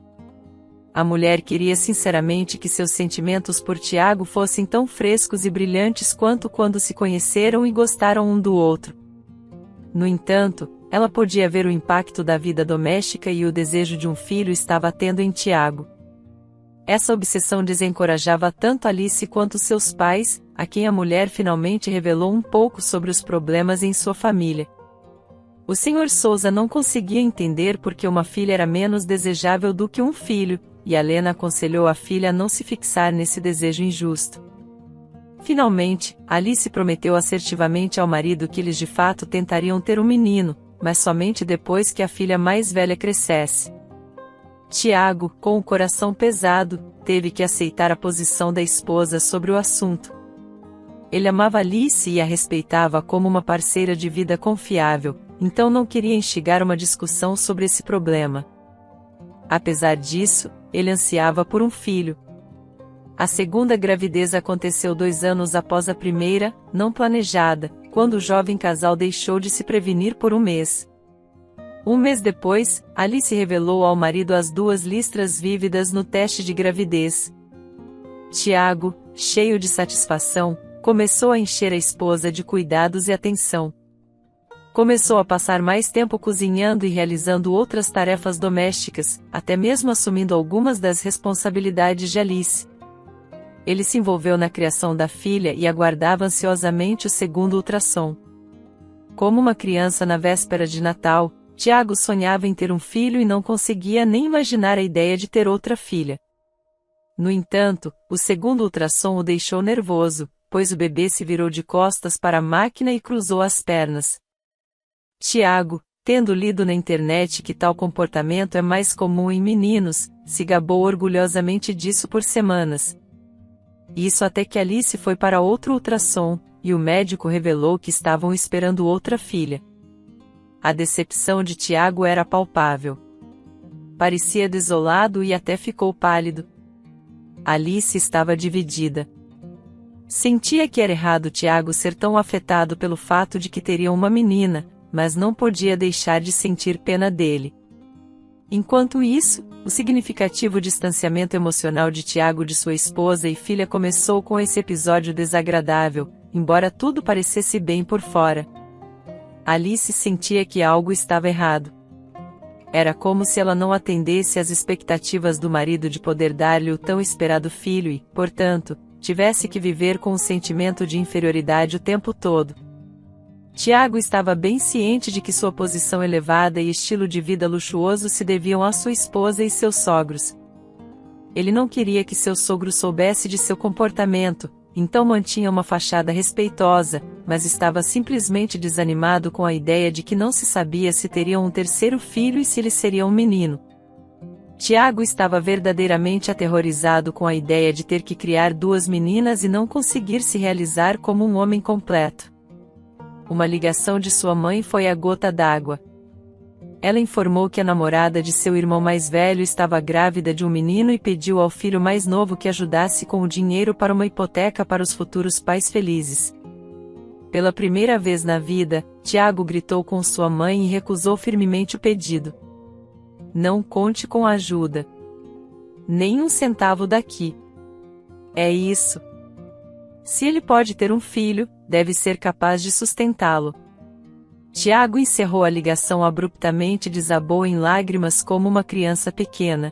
A mulher queria sinceramente que seus sentimentos por Tiago fossem tão frescos e brilhantes quanto quando se conheceram e gostaram um do outro. No entanto, ela podia ver o impacto da vida doméstica e o desejo de um filho estava tendo em Tiago. Essa obsessão desencorajava tanto Alice quanto seus pais, a quem a mulher finalmente revelou um pouco sobre os problemas em sua família. O Sr. Souza não conseguia entender por que uma filha era menos desejável do que um filho, e Helena aconselhou a filha a não se fixar nesse desejo injusto. Finalmente, Alice prometeu assertivamente ao marido que eles de fato tentariam ter um menino, mas somente depois que a filha mais velha crescesse. Tiago, com o coração pesado, teve que aceitar a posição da esposa sobre o assunto. Ele amava Alice e a respeitava como uma parceira de vida confiável, então não queria instigar uma discussão sobre esse problema. Apesar disso, ele ansiava por um filho. A segunda gravidez aconteceu 2 anos após a primeira, não planejada, quando o jovem casal deixou de se prevenir por um mês. Um mês depois, Alice revelou ao marido as 2 listras vívidas no teste de gravidez. Tiago, cheio de satisfação, começou a encher a esposa de cuidados e atenção. Começou a passar mais tempo cozinhando e realizando outras tarefas domésticas, até mesmo assumindo algumas das responsabilidades de Alice. Ele se envolveu na criação da filha e aguardava ansiosamente o segundo ultrassom. Como uma criança na véspera de Natal, Tiago sonhava em ter um filho e não conseguia nem imaginar a ideia de ter outra filha. No entanto, o segundo ultrassom o deixou nervoso, pois o bebê se virou de costas para a máquina e cruzou as pernas. Tiago, tendo lido na internet que tal comportamento é mais comum em meninos, se gabou orgulhosamente disso por semanas. Isso até que Alice foi para outro ultrassom, e o médico revelou que estavam esperando outra filha. A decepção de Tiago era palpável. Parecia desolado e até ficou pálido. Alice estava dividida. Sentia que era errado Tiago ser tão afetado pelo fato de que teria uma menina, mas não podia deixar de sentir pena dele. Enquanto isso, o significativo distanciamento emocional de Tiago de sua esposa e filha começou com esse episódio desagradável, embora tudo parecesse bem por fora. Alice sentia que algo estava errado. Era como se ela não atendesse às expectativas do marido de poder dar-lhe o tão esperado filho e, portanto, tivesse que viver com um sentimento de inferioridade o tempo todo. Tiago estava bem ciente de que sua posição elevada e estilo de vida luxuoso se deviam à sua esposa e seus sogros. Ele não queria que seu sogro soubesse de seu comportamento, então mantinha uma fachada respeitosa, mas estava simplesmente desanimado com a ideia de que não se sabia se teriam um terceiro filho e se ele seria um menino. Tiago estava verdadeiramente aterrorizado com a ideia de ter que criar 2 meninas e não conseguir se realizar como um homem completo. Uma ligação de sua mãe foi a gota d'água. Ela informou que a namorada de seu irmão mais velho estava grávida de um menino e pediu ao filho mais novo que ajudasse com o dinheiro para uma hipoteca para os futuros pais felizes. Pela primeira vez na vida, Tiago gritou com sua mãe e recusou firmemente o pedido. Não conte com ajuda. Nem um centavo daqui. É isso. Se ele pode ter um filho, deve ser capaz de sustentá-lo. Tiago encerrou a ligação abruptamente e desabou em lágrimas como uma criança pequena.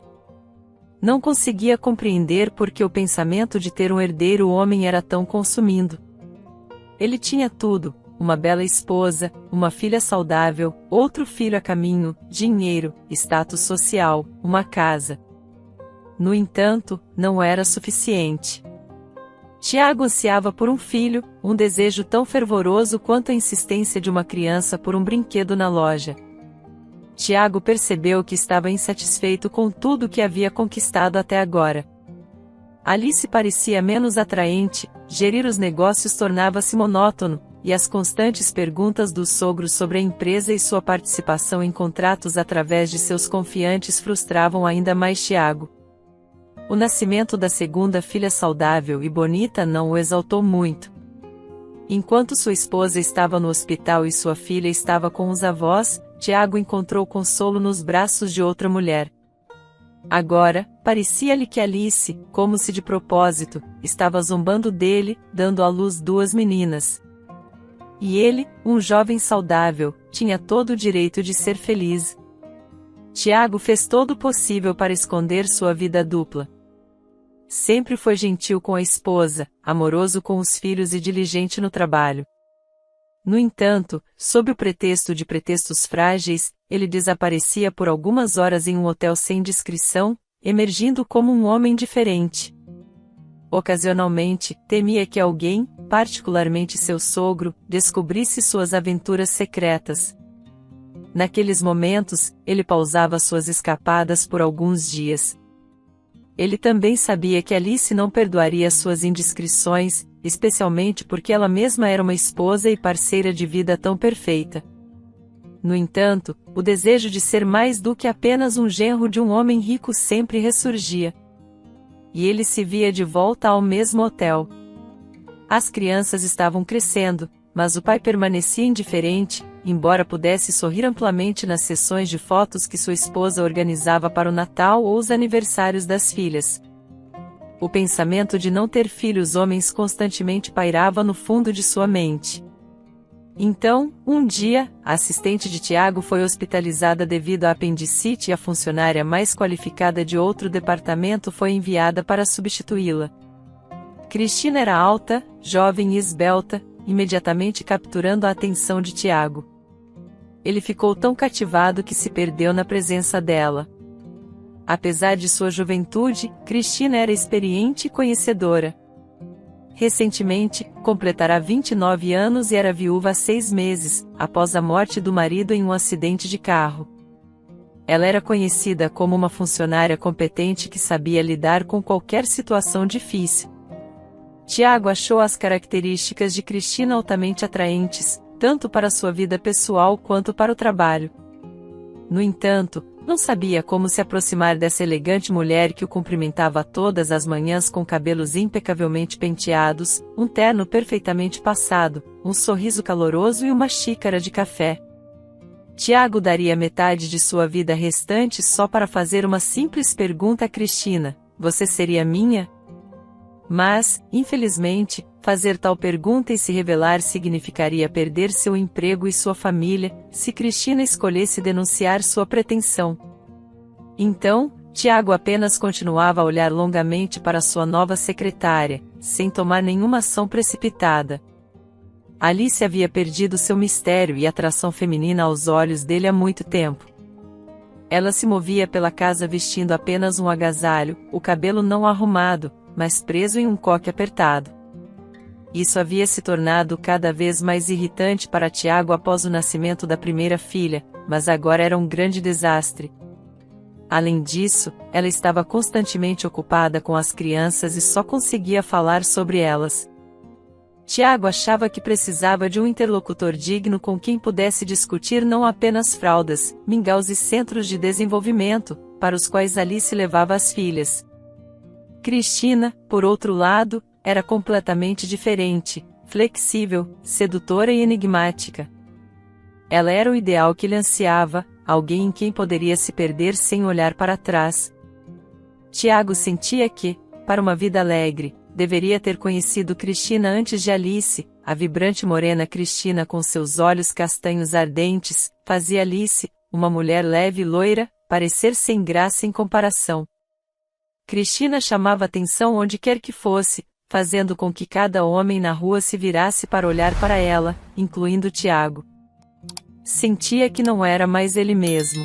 Não conseguia compreender por que o pensamento de ter um herdeiro homem era tão consumindo. Ele tinha tudo, uma bela esposa, uma filha saudável, outro filho a caminho, dinheiro, status social, uma casa. No entanto, não era suficiente. Tiago ansiava por um filho, um desejo tão fervoroso quanto a insistência de uma criança por um brinquedo na loja. Tiago percebeu que estava insatisfeito com tudo que havia conquistado até agora. Alice parecia menos atraente, gerir os negócios tornava-se monótono, e as constantes perguntas do sogro sobre a empresa e sua participação em contratos através de seus confiantes frustravam ainda mais Tiago. O nascimento da segunda filha saudável e bonita não o exaltou muito. Enquanto sua esposa estava no hospital e sua filha estava com os avós, Tiago encontrou consolo nos braços de outra mulher. Agora, parecia-lhe que Alice, como se de propósito, estava zombando dele, dando à luz duas meninas. E ele, um jovem saudável, tinha todo o direito de ser feliz. Tiago fez todo o possível para esconder sua vida dupla. Sempre foi gentil com a esposa, amoroso com os filhos e diligente no trabalho. No entanto, sob o pretexto de pretextos frágeis, ele desaparecia por algumas horas em um hotel sem descrição, emergindo como um homem diferente. Ocasionalmente, temia que alguém, particularmente seu sogro, descobrisse suas aventuras secretas. Naqueles momentos, ele pausava suas escapadas por alguns dias. Ele também sabia que Alice não perdoaria suas indiscrições, especialmente porque ela mesma era uma esposa e parceira de vida tão perfeita. No entanto, o desejo de ser mais do que apenas um genro de um homem rico sempre ressurgia. E ele se via de volta ao mesmo hotel. As crianças estavam crescendo, mas o pai permanecia indiferente, embora pudesse sorrir amplamente nas sessões de fotos que sua esposa organizava para o Natal ou os aniversários das filhas. O pensamento de não ter filhos homens constantemente pairava no fundo de sua mente. Então, um dia, a assistente de Tiago foi hospitalizada devido à apendicite e a funcionária mais qualificada de outro departamento foi enviada para substituí-la. Cristina era alta, jovem e esbelta, imediatamente capturando a atenção de Tiago. Ele ficou tão cativado que se perdeu na presença dela. Apesar de sua juventude, Cristina era experiente e conhecedora. Recentemente, completará 29 anos e era viúva há 6 meses, após a morte do marido em um acidente de carro. Ela era conhecida como uma funcionária competente que sabia lidar com qualquer situação difícil. Tiago achou as características de Cristina altamente atraentes, tanto para sua vida pessoal quanto para o trabalho. No entanto, não sabia como se aproximar dessa elegante mulher que o cumprimentava todas as manhãs com cabelos impecavelmente penteados, um terno perfeitamente passado, um sorriso caloroso e uma xícara de café. Tiago daria metade de sua vida restante só para fazer uma simples pergunta a Cristina: "Você seria minha?" Mas, infelizmente, fazer tal pergunta e se revelar significaria perder seu emprego e sua família, se Cristina escolhesse denunciar sua pretensão. Então, Tiago apenas continuava a olhar longamente para sua nova secretária, sem tomar nenhuma ação precipitada. Alice havia perdido seu mistério e atração feminina aos olhos dele há muito tempo. Ela se movia pela casa vestindo apenas um agasalho, o cabelo não arrumado, mas preso em um coque apertado. Isso havia se tornado cada vez mais irritante para Tiago após o nascimento da primeira filha, mas agora era um grande desastre. Além disso, ela estava constantemente ocupada com as crianças e só conseguia falar sobre elas. Tiago achava que precisava de um interlocutor digno com quem pudesse discutir não apenas fraldas, mingaus e centros de desenvolvimento, para os quais Alice levava as filhas. Cristina, por outro lado, era completamente diferente, flexível, sedutora e enigmática. Ela era o ideal que ele ansiava, alguém em quem poderia se perder sem olhar para trás. Tiago sentia que, para uma vida alegre, deveria ter conhecido Cristina antes de Alice. A vibrante morena Cristina com seus olhos castanhos ardentes, fazia Alice, uma mulher leve e loira, parecer sem graça em comparação. Cristina chamava atenção onde quer que fosse, fazendo com que cada homem na rua se virasse para olhar para ela, incluindo Tiago. Sentia que não era mais ele mesmo.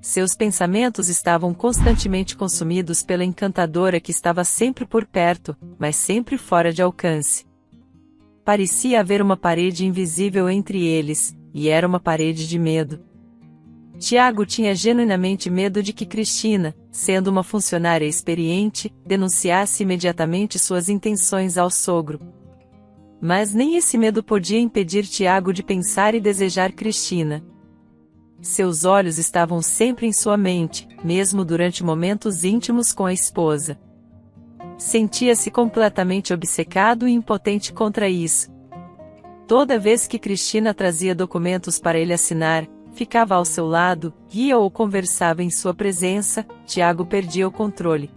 Seus pensamentos estavam constantemente consumidos pela encantadora que estava sempre por perto, mas sempre fora de alcance. Parecia haver uma parede invisível entre eles, e era uma parede de medo. Tiago tinha genuinamente medo de que Cristina, sendo uma funcionária experiente, denunciasse imediatamente suas intenções ao sogro. Mas nem esse medo podia impedir Tiago de pensar e desejar Cristina. Seus olhos estavam sempre em sua mente, mesmo durante momentos íntimos com a esposa. Sentia-se completamente obcecado e impotente contra isso. Toda vez que Cristina trazia documentos para ele assinar, ficava ao seu lado, ria ou conversava em sua presença, Tiago perdia o controle.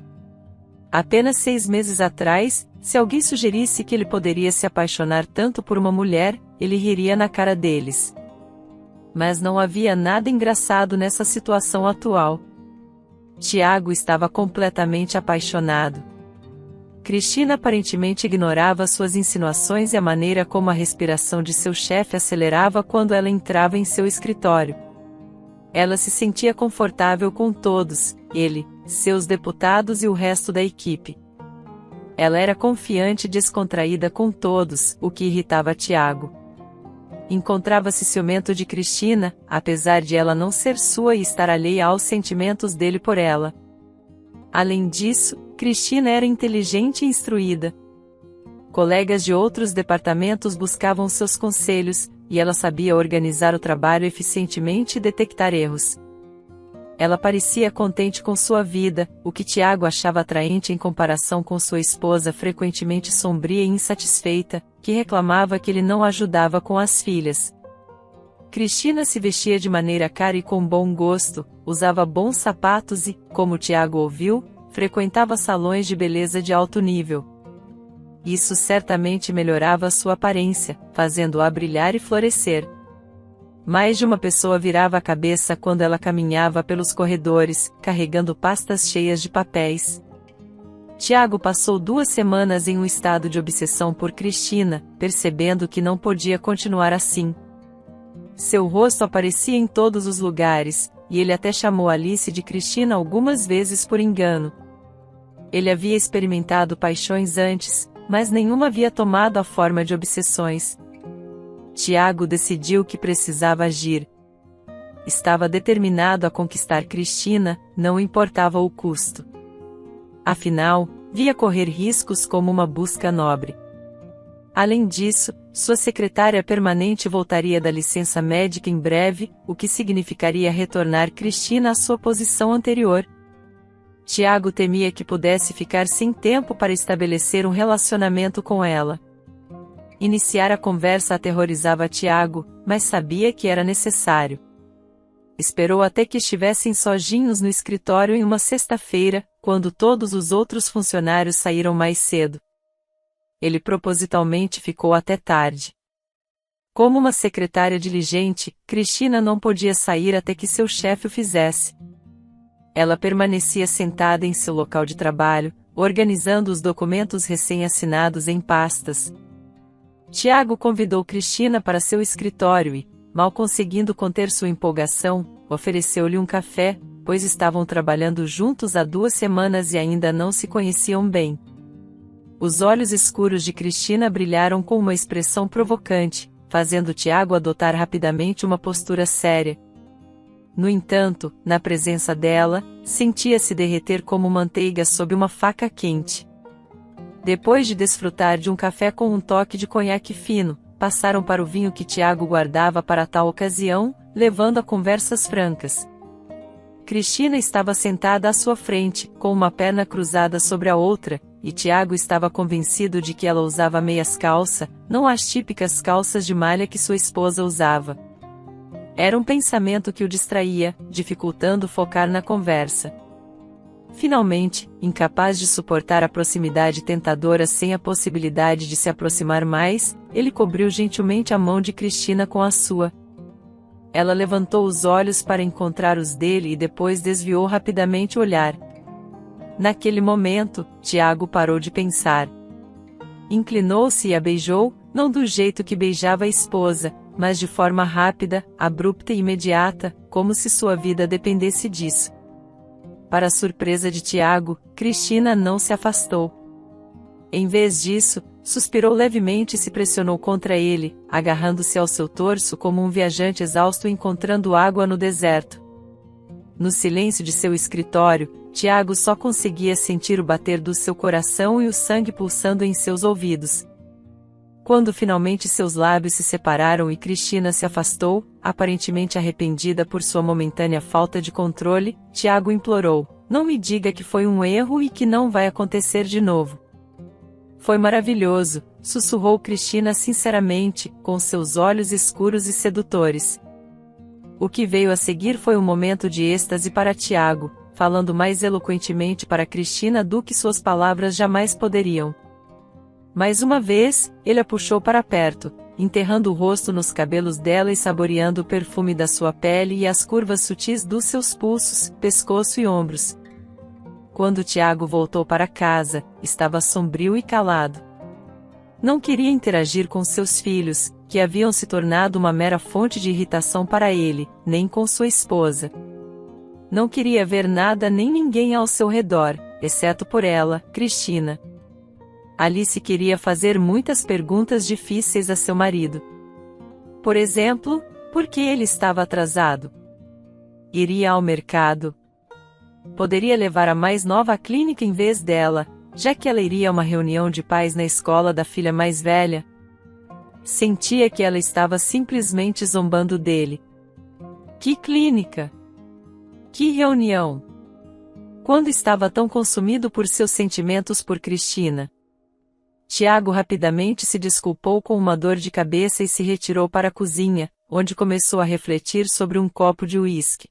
Apenas 6 meses atrás, se alguém sugerisse que ele poderia se apaixonar tanto por uma mulher, ele riria na cara deles. Mas não havia nada engraçado nessa situação atual. Tiago estava completamente apaixonado. Cristina aparentemente ignorava suas insinuações e a maneira como a respiração de seu chefe acelerava quando ela entrava em seu escritório. Ela se sentia confortável com todos, ele, seus deputados e o resto da equipe. Ela era confiante e descontraída com todos, o que irritava Tiago. Encontrava-se ciumento de Cristina, apesar de ela não ser sua e estar alheia aos sentimentos dele por ela. Além disso, Cristina era inteligente e instruída. Colegas de outros departamentos buscavam seus conselhos, e ela sabia organizar o trabalho eficientemente e detectar erros. Ela parecia contente com sua vida, o que Tiago achava atraente em comparação com sua esposa frequentemente sombria e insatisfeita, que reclamava que ele não ajudava com as filhas. Cristina se vestia de maneira cara e com bom gosto, usava bons sapatos e, como Tiago ouviu, frequentava salões de beleza de alto nível. Isso certamente melhorava sua aparência, fazendo-a brilhar e florescer. Mais de uma pessoa virava a cabeça quando ela caminhava pelos corredores, carregando pastas cheias de papéis. Tiago passou 2 semanas em um estado de obsessão por Cristina, percebendo que não podia continuar assim. Seu rosto aparecia em todos os lugares, e ele até chamou Alice de Cristina algumas vezes por engano. Ele havia experimentado paixões antes, mas nenhuma havia tomado a forma de obsessões. Tiago decidiu que precisava agir. Estava determinado a conquistar Cristina, não importava o custo. Afinal, via correr riscos como uma busca nobre. Além disso, sua secretária permanente voltaria da licença médica em breve, o que significaria retornar Cristina à sua posição anterior. Tiago temia que pudesse ficar sem tempo para estabelecer um relacionamento com ela. Iniciar a conversa aterrorizava Tiago, mas sabia que era necessário. Esperou até que estivessem sozinhos no escritório em uma sexta-feira, quando todos os outros funcionários saíram mais cedo. Ele propositalmente ficou até tarde. Como uma secretária diligente, Cristina não podia sair até que seu chefe o fizesse. Ela permanecia sentada em seu local de trabalho, organizando os documentos recém-assinados em pastas. Tiago convidou Cristina para seu escritório e, mal conseguindo conter sua empolgação, ofereceu-lhe um café, pois estavam trabalhando juntos há 2 semanas e ainda não se conheciam bem. Os olhos escuros de Cristina brilharam com uma expressão provocante, fazendo Tiago adotar rapidamente uma postura séria. No entanto, na presença dela, sentia-se derreter como manteiga sob uma faca quente. Depois de desfrutar de um café com um toque de conhaque fino, passaram para o vinho que Tiago guardava para tal ocasião, levando a conversas francas. Cristina estava sentada à sua frente, com uma perna cruzada sobre a outra, e Tiago estava convencido de que ela usava meias calça, não as típicas calças de malha que sua esposa usava. Era um pensamento que o distraía, dificultando focar na conversa. Finalmente, incapaz de suportar a proximidade tentadora sem a possibilidade de se aproximar mais, ele cobriu gentilmente a mão de Cristina com a sua. Ela levantou os olhos para encontrar os dele e depois desviou rapidamente o olhar. Naquele momento, Tiago parou de pensar. Inclinou-se e a beijou, não do jeito que beijava a esposa, mas de forma rápida, abrupta e imediata, como se sua vida dependesse disso. Para a surpresa de Tiago, Cristina não se afastou. Em vez disso, suspirou levemente e se pressionou contra ele, agarrando-se ao seu torso como um viajante exausto encontrando água no deserto. No silêncio de seu escritório, Tiago só conseguia sentir o bater do seu coração e o sangue pulsando em seus ouvidos. Quando finalmente seus lábios se separaram e Cristina se afastou, aparentemente arrependida por sua momentânea falta de controle, Tiago implorou: "Não me diga que foi um erro e que não vai acontecer de novo." "Foi maravilhoso", sussurrou Cristina sinceramente, com seus olhos escuros e sedutores. O que veio a seguir foi um momento de êxtase para Tiago, falando mais eloquentemente para Cristina do que suas palavras jamais poderiam. Mais uma vez, ele a puxou para perto, enterrando o rosto nos cabelos dela e saboreando o perfume da sua pele e as curvas sutis dos seus pulsos, pescoço e ombros. Quando Tiago voltou para casa, estava sombrio e calado. Não queria interagir com seus filhos, que haviam se tornado uma mera fonte de irritação para ele, nem com sua esposa. Não queria ver nada nem ninguém ao seu redor, exceto por ela, Cristina. Alice queria fazer muitas perguntas difíceis a seu marido. Por exemplo, por que ele estava atrasado? Iria ao mercado? Poderia levar a mais nova à clínica em vez dela, já que ela iria a uma reunião de pais na escola da filha mais velha? Sentia que ela estava simplesmente zombando dele. Que clínica? Que reunião? Quando estava tão consumido por seus sentimentos por Cristina? Tiago rapidamente se desculpou com uma dor de cabeça e se retirou para a cozinha, onde começou a refletir sobre um copo de uísque.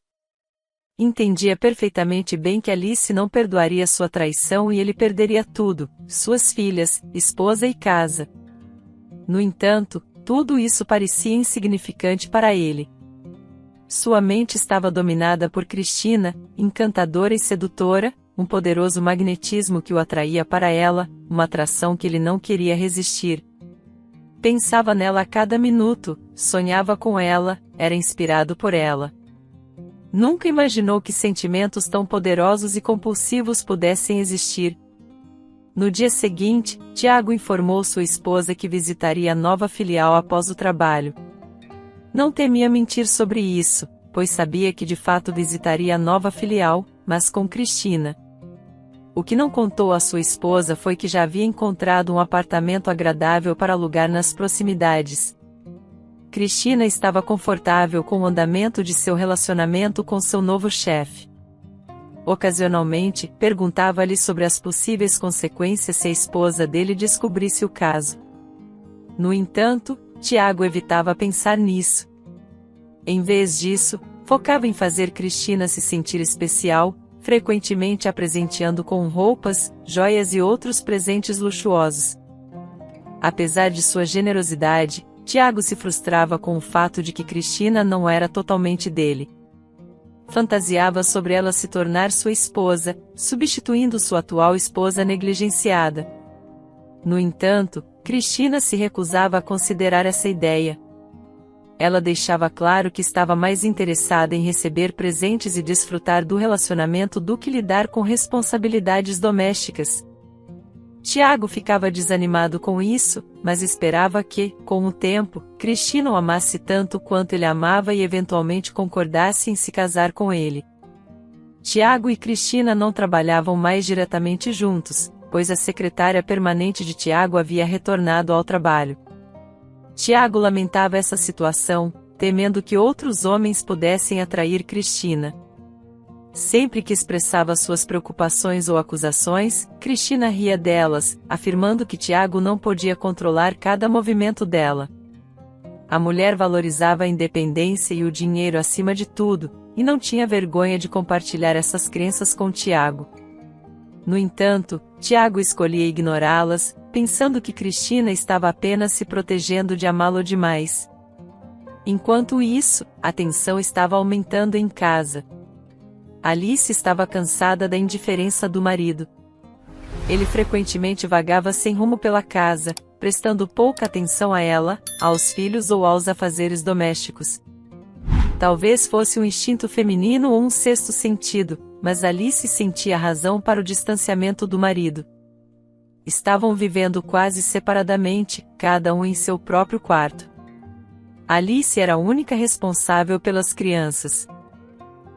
Entendia perfeitamente bem que Alice não perdoaria sua traição e ele perderia tudo, suas filhas, esposa e casa. No entanto, tudo isso parecia insignificante para ele. Sua mente estava dominada por Cristina, encantadora e sedutora, um poderoso magnetismo que o atraía para ela, uma atração que ele não queria resistir. Pensava nela a cada minuto, sonhava com ela, era inspirado por ela. Nunca imaginou que sentimentos tão poderosos e compulsivos pudessem existir. No dia seguinte, Tiago informou sua esposa que visitaria a nova filial após o trabalho. Não temia mentir sobre isso, pois sabia que de fato visitaria a nova filial, mas com Cristina. O que não contou à sua esposa foi que já havia encontrado um apartamento agradável para alugar nas proximidades. Cristina estava confortável com o andamento de seu relacionamento com seu novo chefe. Ocasionalmente, perguntava-lhe sobre as possíveis consequências se a esposa dele descobrisse o caso. No entanto, Tiago evitava pensar nisso. Em vez disso, focava em fazer Cristina se sentir especial, frequentemente a presenteando com roupas, joias e outros presentes luxuosos. Apesar de sua generosidade, Tiago se frustrava com o fato de que Cristina não era totalmente dele. Fantasiava sobre ela se tornar sua esposa, substituindo sua atual esposa negligenciada. No entanto, Cristina se recusava a considerar essa ideia. Ela deixava claro que estava mais interessada em receber presentes e desfrutar do relacionamento do que lidar com responsabilidades domésticas. Tiago ficava desanimado com isso, mas esperava que, com o tempo, Cristina o amasse tanto quanto ele amava e eventualmente concordasse em se casar com ele. Tiago e Cristina não trabalhavam mais diretamente juntos, pois a secretária permanente de Tiago havia retornado ao trabalho. Tiago lamentava essa situação, temendo que outros homens pudessem atrair Cristina. Sempre que expressava suas preocupações ou acusações, Cristina ria delas, afirmando que Tiago não podia controlar cada movimento dela. A mulher valorizava a independência e o dinheiro acima de tudo, e não tinha vergonha de compartilhar essas crenças com Tiago. No entanto, Tiago escolhia ignorá-las, pensando que Cristina estava apenas se protegendo de amá-lo demais. Enquanto isso, a tensão estava aumentando em casa. Alice estava cansada da indiferença do marido. Ele frequentemente vagava sem rumo pela casa, prestando pouca atenção a ela, aos filhos ou aos afazeres domésticos. Talvez fosse um instinto feminino ou um sexto sentido, mas Alice sentia razão para o distanciamento do marido. Estavam vivendo quase separadamente, cada um em seu próprio quarto. Alice era a única responsável pelas crianças.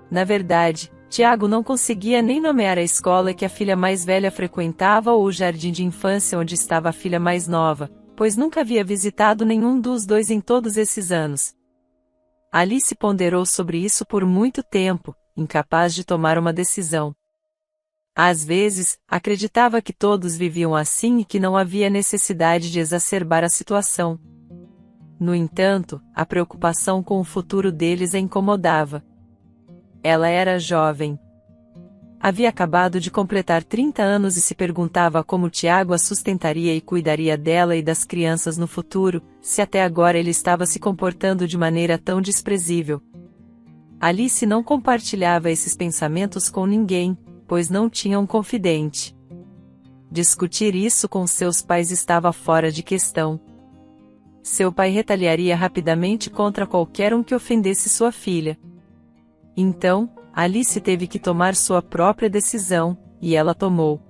Na verdade, Tiago não conseguia nem nomear a escola que a filha mais velha frequentava ou o jardim de infância onde estava a filha mais nova, pois nunca havia visitado nenhum dos dois em todos esses anos. Alice ponderou sobre isso por muito tempo, incapaz de tomar uma decisão. Às vezes, acreditava que todos viviam assim e que não havia necessidade de exacerbar a situação. No entanto, a preocupação com o futuro deles a incomodava. Ela era jovem. Havia acabado de completar 30 anos e se perguntava como Tiago a sustentaria e cuidaria dela e das crianças no futuro, se até agora ele estava se comportando de maneira tão desprezível. Alice não compartilhava esses pensamentos com ninguém, pois não tinha um confidente. Discutir isso com seus pais estava fora de questão. Seu pai retaliaria rapidamente contra qualquer um que ofendesse sua filha. Então, Alice teve que tomar sua própria decisão, e ela tomou.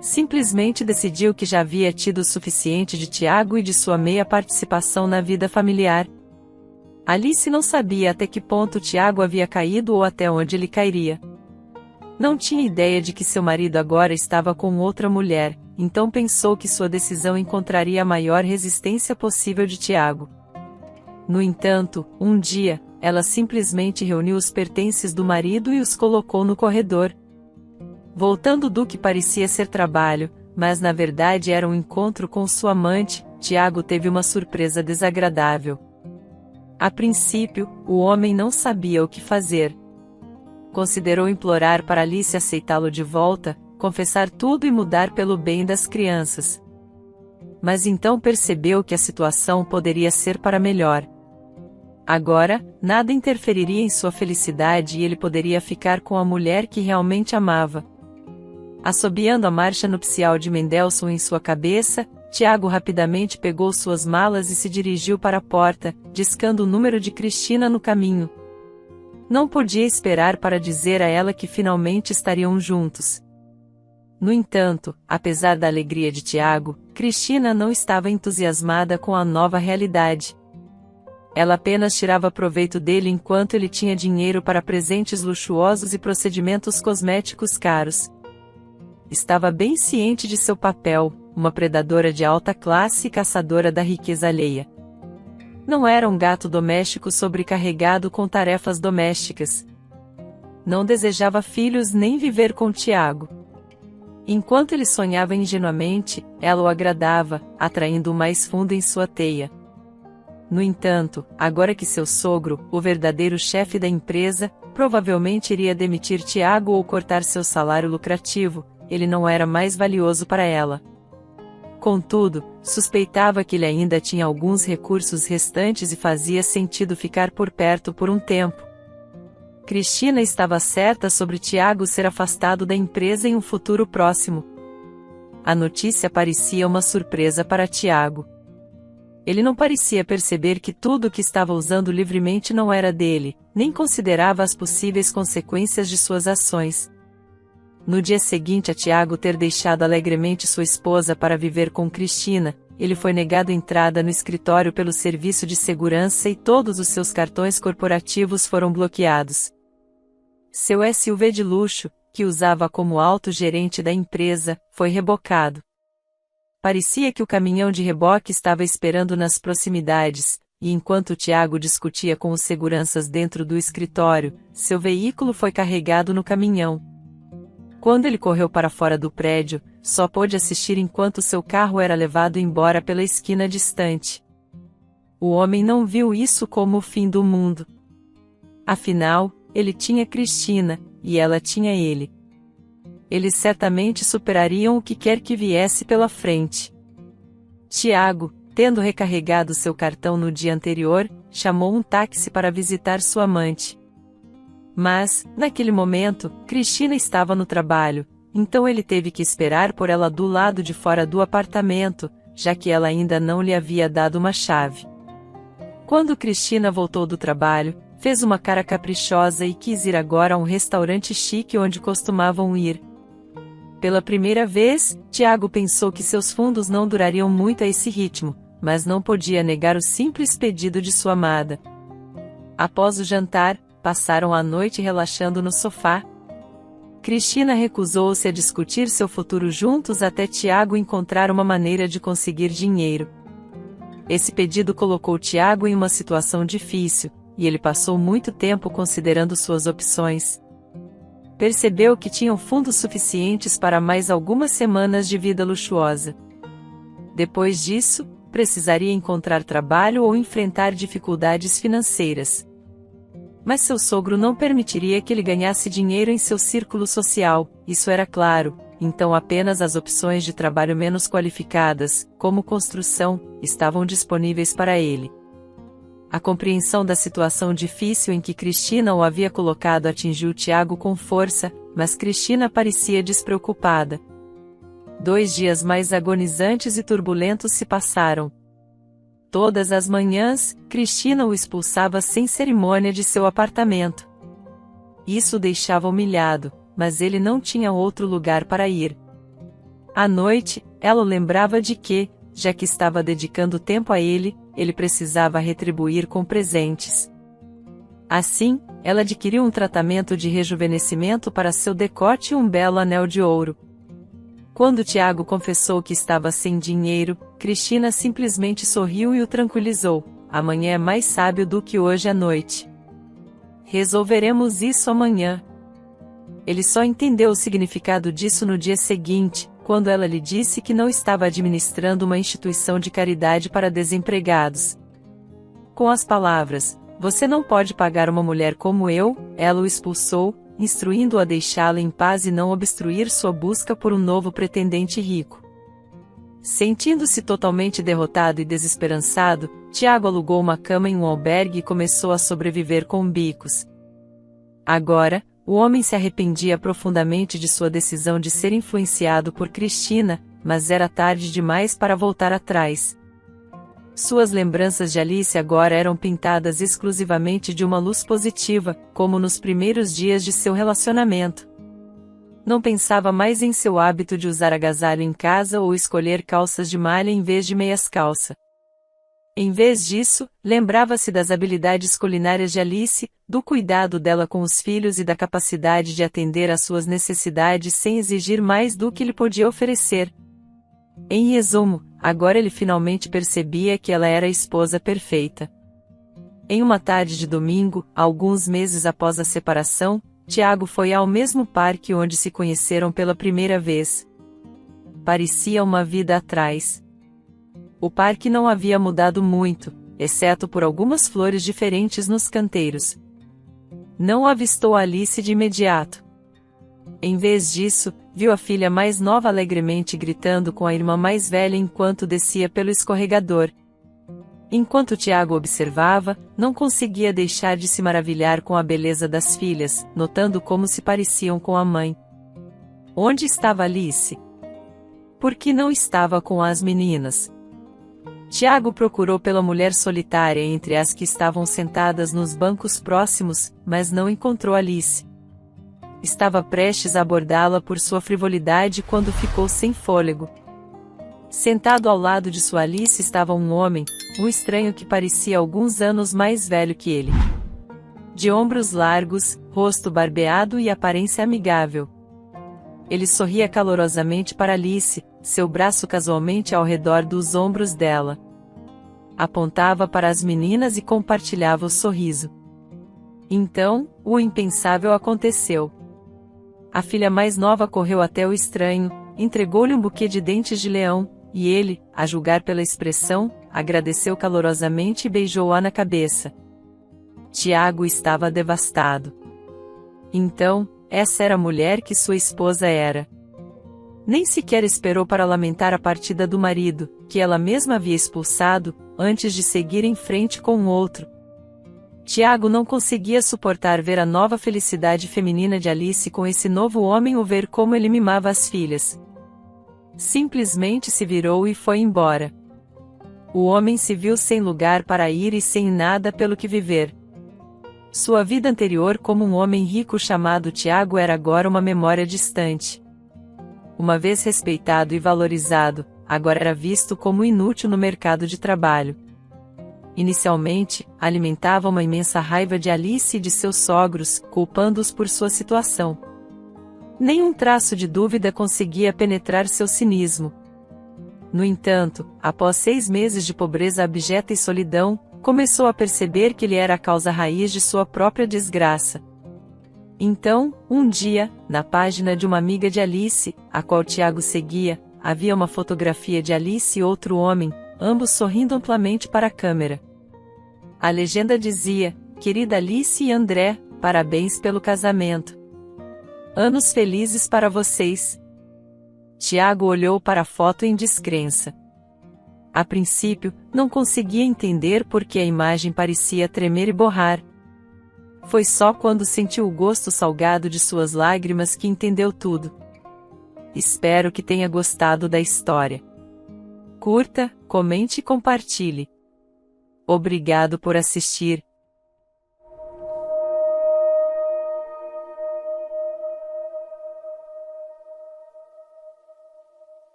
Simplesmente decidiu que já havia tido o suficiente de Tiago e de sua meia participação na vida familiar. Alice não sabia até que ponto Tiago havia caído ou até onde ele cairia. Não tinha ideia de que seu marido agora estava com outra mulher, então pensou que sua decisão encontraria a maior resistência possível de Tiago. No entanto, um dia, ela simplesmente reuniu os pertences do marido e os colocou no corredor. Voltando do que parecia ser trabalho, mas na verdade era um encontro com sua amante, Tiago teve uma surpresa desagradável. A princípio, o homem não sabia o que fazer. Considerou implorar para Alice aceitá-lo de volta, confessar tudo e mudar pelo bem das crianças. Mas então percebeu que a situação poderia ser para melhor. Agora, nada interferiria em sua felicidade e ele poderia ficar com a mulher que realmente amava. Assobiando a marcha nupcial de Mendelssohn em sua cabeça, Tiago rapidamente pegou suas malas e se dirigiu para a porta, discando o número de Cristina no caminho. Não podia esperar para dizer a ela que finalmente estariam juntos. No entanto, apesar da alegria de Tiago, Cristina não estava entusiasmada com a nova realidade. Ela apenas tirava proveito dele enquanto ele tinha dinheiro para presentes luxuosos e procedimentos cosméticos caros. Estava bem ciente de seu papel, uma predadora de alta classe e caçadora da riqueza alheia. Não era um gato doméstico sobrecarregado com tarefas domésticas. Não desejava filhos nem viver com Tiago. Enquanto ele sonhava ingenuamente, ela o agradava, atraindo-o mais fundo em sua teia. No entanto, agora que seu sogro, o verdadeiro chefe da empresa, provavelmente iria demitir Tiago ou cortar seu salário lucrativo, ele não era mais valioso para ela. Contudo, suspeitava que ele ainda tinha alguns recursos restantes e fazia sentido ficar por perto por um tempo. Cristina estava certa sobre Tiago ser afastado da empresa em um futuro próximo. A notícia parecia uma surpresa para Tiago. Ele não parecia perceber que tudo o que estava usando livremente não era dele, nem considerava as possíveis consequências de suas ações. No dia seguinte a Tiago ter deixado alegremente sua esposa para viver com Cristina, ele foi negado entrada no escritório pelo serviço de segurança e todos os seus cartões corporativos foram bloqueados. Seu SUV de luxo, que usava como alto-gerente da empresa, foi rebocado. Parecia que o caminhão de reboque estava esperando nas proximidades, e enquanto Tiago discutia com os seguranças dentro do escritório, seu veículo foi carregado no caminhão. Quando ele correu para fora do prédio, só pôde assistir enquanto seu carro era levado embora pela esquina distante. O homem não viu isso como o fim do mundo. Afinal, ele tinha Cristina, e ela tinha ele. Eles certamente superariam o que quer que viesse pela frente. Tiago, tendo recarregado seu cartão no dia anterior, chamou um táxi para visitar sua amante. Mas, naquele momento, Cristina estava no trabalho, então ele teve que esperar por ela do lado de fora do apartamento, já que ela ainda não lhe havia dado uma chave. Quando Cristina voltou do trabalho, fez uma cara caprichosa e quis ir agora a um restaurante chique onde costumavam ir. Pela primeira vez, Tiago pensou que seus fundos não durariam muito a esse ritmo, mas não podia negar o simples pedido de sua amada. Após o jantar, passaram a noite relaxando no sofá. Cristina recusou-se a discutir seu futuro juntos até Tiago encontrar uma maneira de conseguir dinheiro. Esse pedido colocou Tiago em uma situação difícil, e ele passou muito tempo considerando suas opções. Percebeu que tinham fundos suficientes para mais algumas semanas de vida luxuosa. Depois disso, precisaria encontrar trabalho ou enfrentar dificuldades financeiras. Mas seu sogro não permitiria que ele ganhasse dinheiro em seu círculo social, isso era claro, então apenas as opções de trabalho menos qualificadas, como construção, estavam disponíveis para ele. A compreensão da situação difícil em que Cristina o havia colocado atingiu Tiago com força, mas Cristina parecia despreocupada. 2 dias mais agonizantes e turbulentos se passaram. Todas as manhãs, Cristina o expulsava sem cerimônia de seu apartamento. Isso o deixava humilhado, mas ele não tinha outro lugar para ir. À noite, ela o lembrava de que, já que estava dedicando tempo a ele, ele precisava retribuir com presentes. Assim, ela adquiriu um tratamento de rejuvenescimento para seu decote e um belo anel de ouro. Quando Tiago confessou que estava sem dinheiro, Cristina simplesmente sorriu e o tranquilizou: amanhã é mais sábio do que hoje à noite. Resolveremos isso amanhã. Ele só entendeu o significado disso no dia seguinte, quando ela lhe disse que não estava administrando uma instituição de caridade para desempregados. Com as palavras, "Você não pode pagar uma mulher como eu", ela o expulsou, instruindo-o a deixá-la em paz e não obstruir sua busca por um novo pretendente rico. Sentindo-se totalmente derrotado e desesperançado, Tiago alugou uma cama em um albergue e começou a sobreviver com bicos. Agora, o homem se arrependia profundamente de sua decisão de ser influenciado por Cristina, mas era tarde demais para voltar atrás. Suas lembranças de Alice agora eram pintadas exclusivamente de uma luz positiva, como nos primeiros dias de seu relacionamento. Não pensava mais em seu hábito de usar agasalho em casa ou escolher calças de malha em vez de meias calça. Em vez disso, lembrava-se das habilidades culinárias de Alice, do cuidado dela com os filhos e da capacidade de atender às suas necessidades sem exigir mais do que lhe podia oferecer. Em resumo, agora ele finalmente percebia que ela era a esposa perfeita. Em uma tarde de domingo, alguns meses após a separação, Tiago foi ao mesmo parque onde se conheceram pela primeira vez. Parecia uma vida atrás. O parque não havia mudado muito, exceto por algumas flores diferentes nos canteiros. Não avistou Alice de imediato. Em vez disso, viu a filha mais nova alegremente gritando com a irmã mais velha enquanto descia pelo escorregador. Enquanto Tiago observava, não conseguia deixar de se maravilhar com a beleza das filhas, notando como se pareciam com a mãe. Onde estava Alice? Por que não estava com as meninas? Tiago procurou pela mulher solitária entre as que estavam sentadas nos bancos próximos, mas não encontrou Alice. Estava prestes a abordá-la por sua frivolidade quando ficou sem fôlego. Sentado ao lado de sua Alice estava um homem, um estranho que parecia alguns anos mais velho que ele. De ombros largos, rosto barbeado e aparência amigável. Ele sorria calorosamente para Alice, seu braço casualmente ao redor dos ombros dela. apontava para as meninas e compartilhava o sorriso. Então, o impensável aconteceu. A filha mais nova correu até o estranho, entregou-lhe um buquê de dentes de leão, e ele, a julgar pela expressão, agradeceu calorosamente e beijou-a na cabeça. Tiago estava devastado. Então, essa era a mulher que sua esposa era. Nem sequer esperou para lamentar a partida do marido, que ela mesma havia expulsado, antes de seguir em frente com o outro. Tiago não conseguia suportar ver a nova felicidade feminina de Alice com esse novo homem ou ver como ele mimava as filhas. Simplesmente se virou e foi embora. O homem se viu sem lugar para ir e sem nada pelo que viver. Sua vida anterior como um homem rico chamado Tiago era agora uma memória distante. Uma vez respeitado e valorizado, agora era visto como inútil no mercado de trabalho. Inicialmente, alimentava uma imensa raiva de Alice e de seus sogros, culpando-os por sua situação. Nenhum traço de dúvida conseguia penetrar seu cinismo. No entanto, após 6 meses de pobreza abjeta e solidão, começou a perceber que ele era a causa raiz de sua própria desgraça. Então, um dia, na página de uma amiga de Alice, a qual Tiago seguia, havia uma fotografia de Alice e outro homem, ambos sorrindo amplamente para a câmera. A legenda dizia: "Querida Alice e André, parabéns pelo casamento. Anos felizes para vocês." Tiago olhou para a foto em descrença. A princípio, não conseguia entender por que a imagem parecia tremer e borrar. Foi só quando sentiu o gosto salgado de suas lágrimas que entendeu tudo. Espero que tenha gostado da história. Curta, comente e compartilhe. Obrigado por assistir.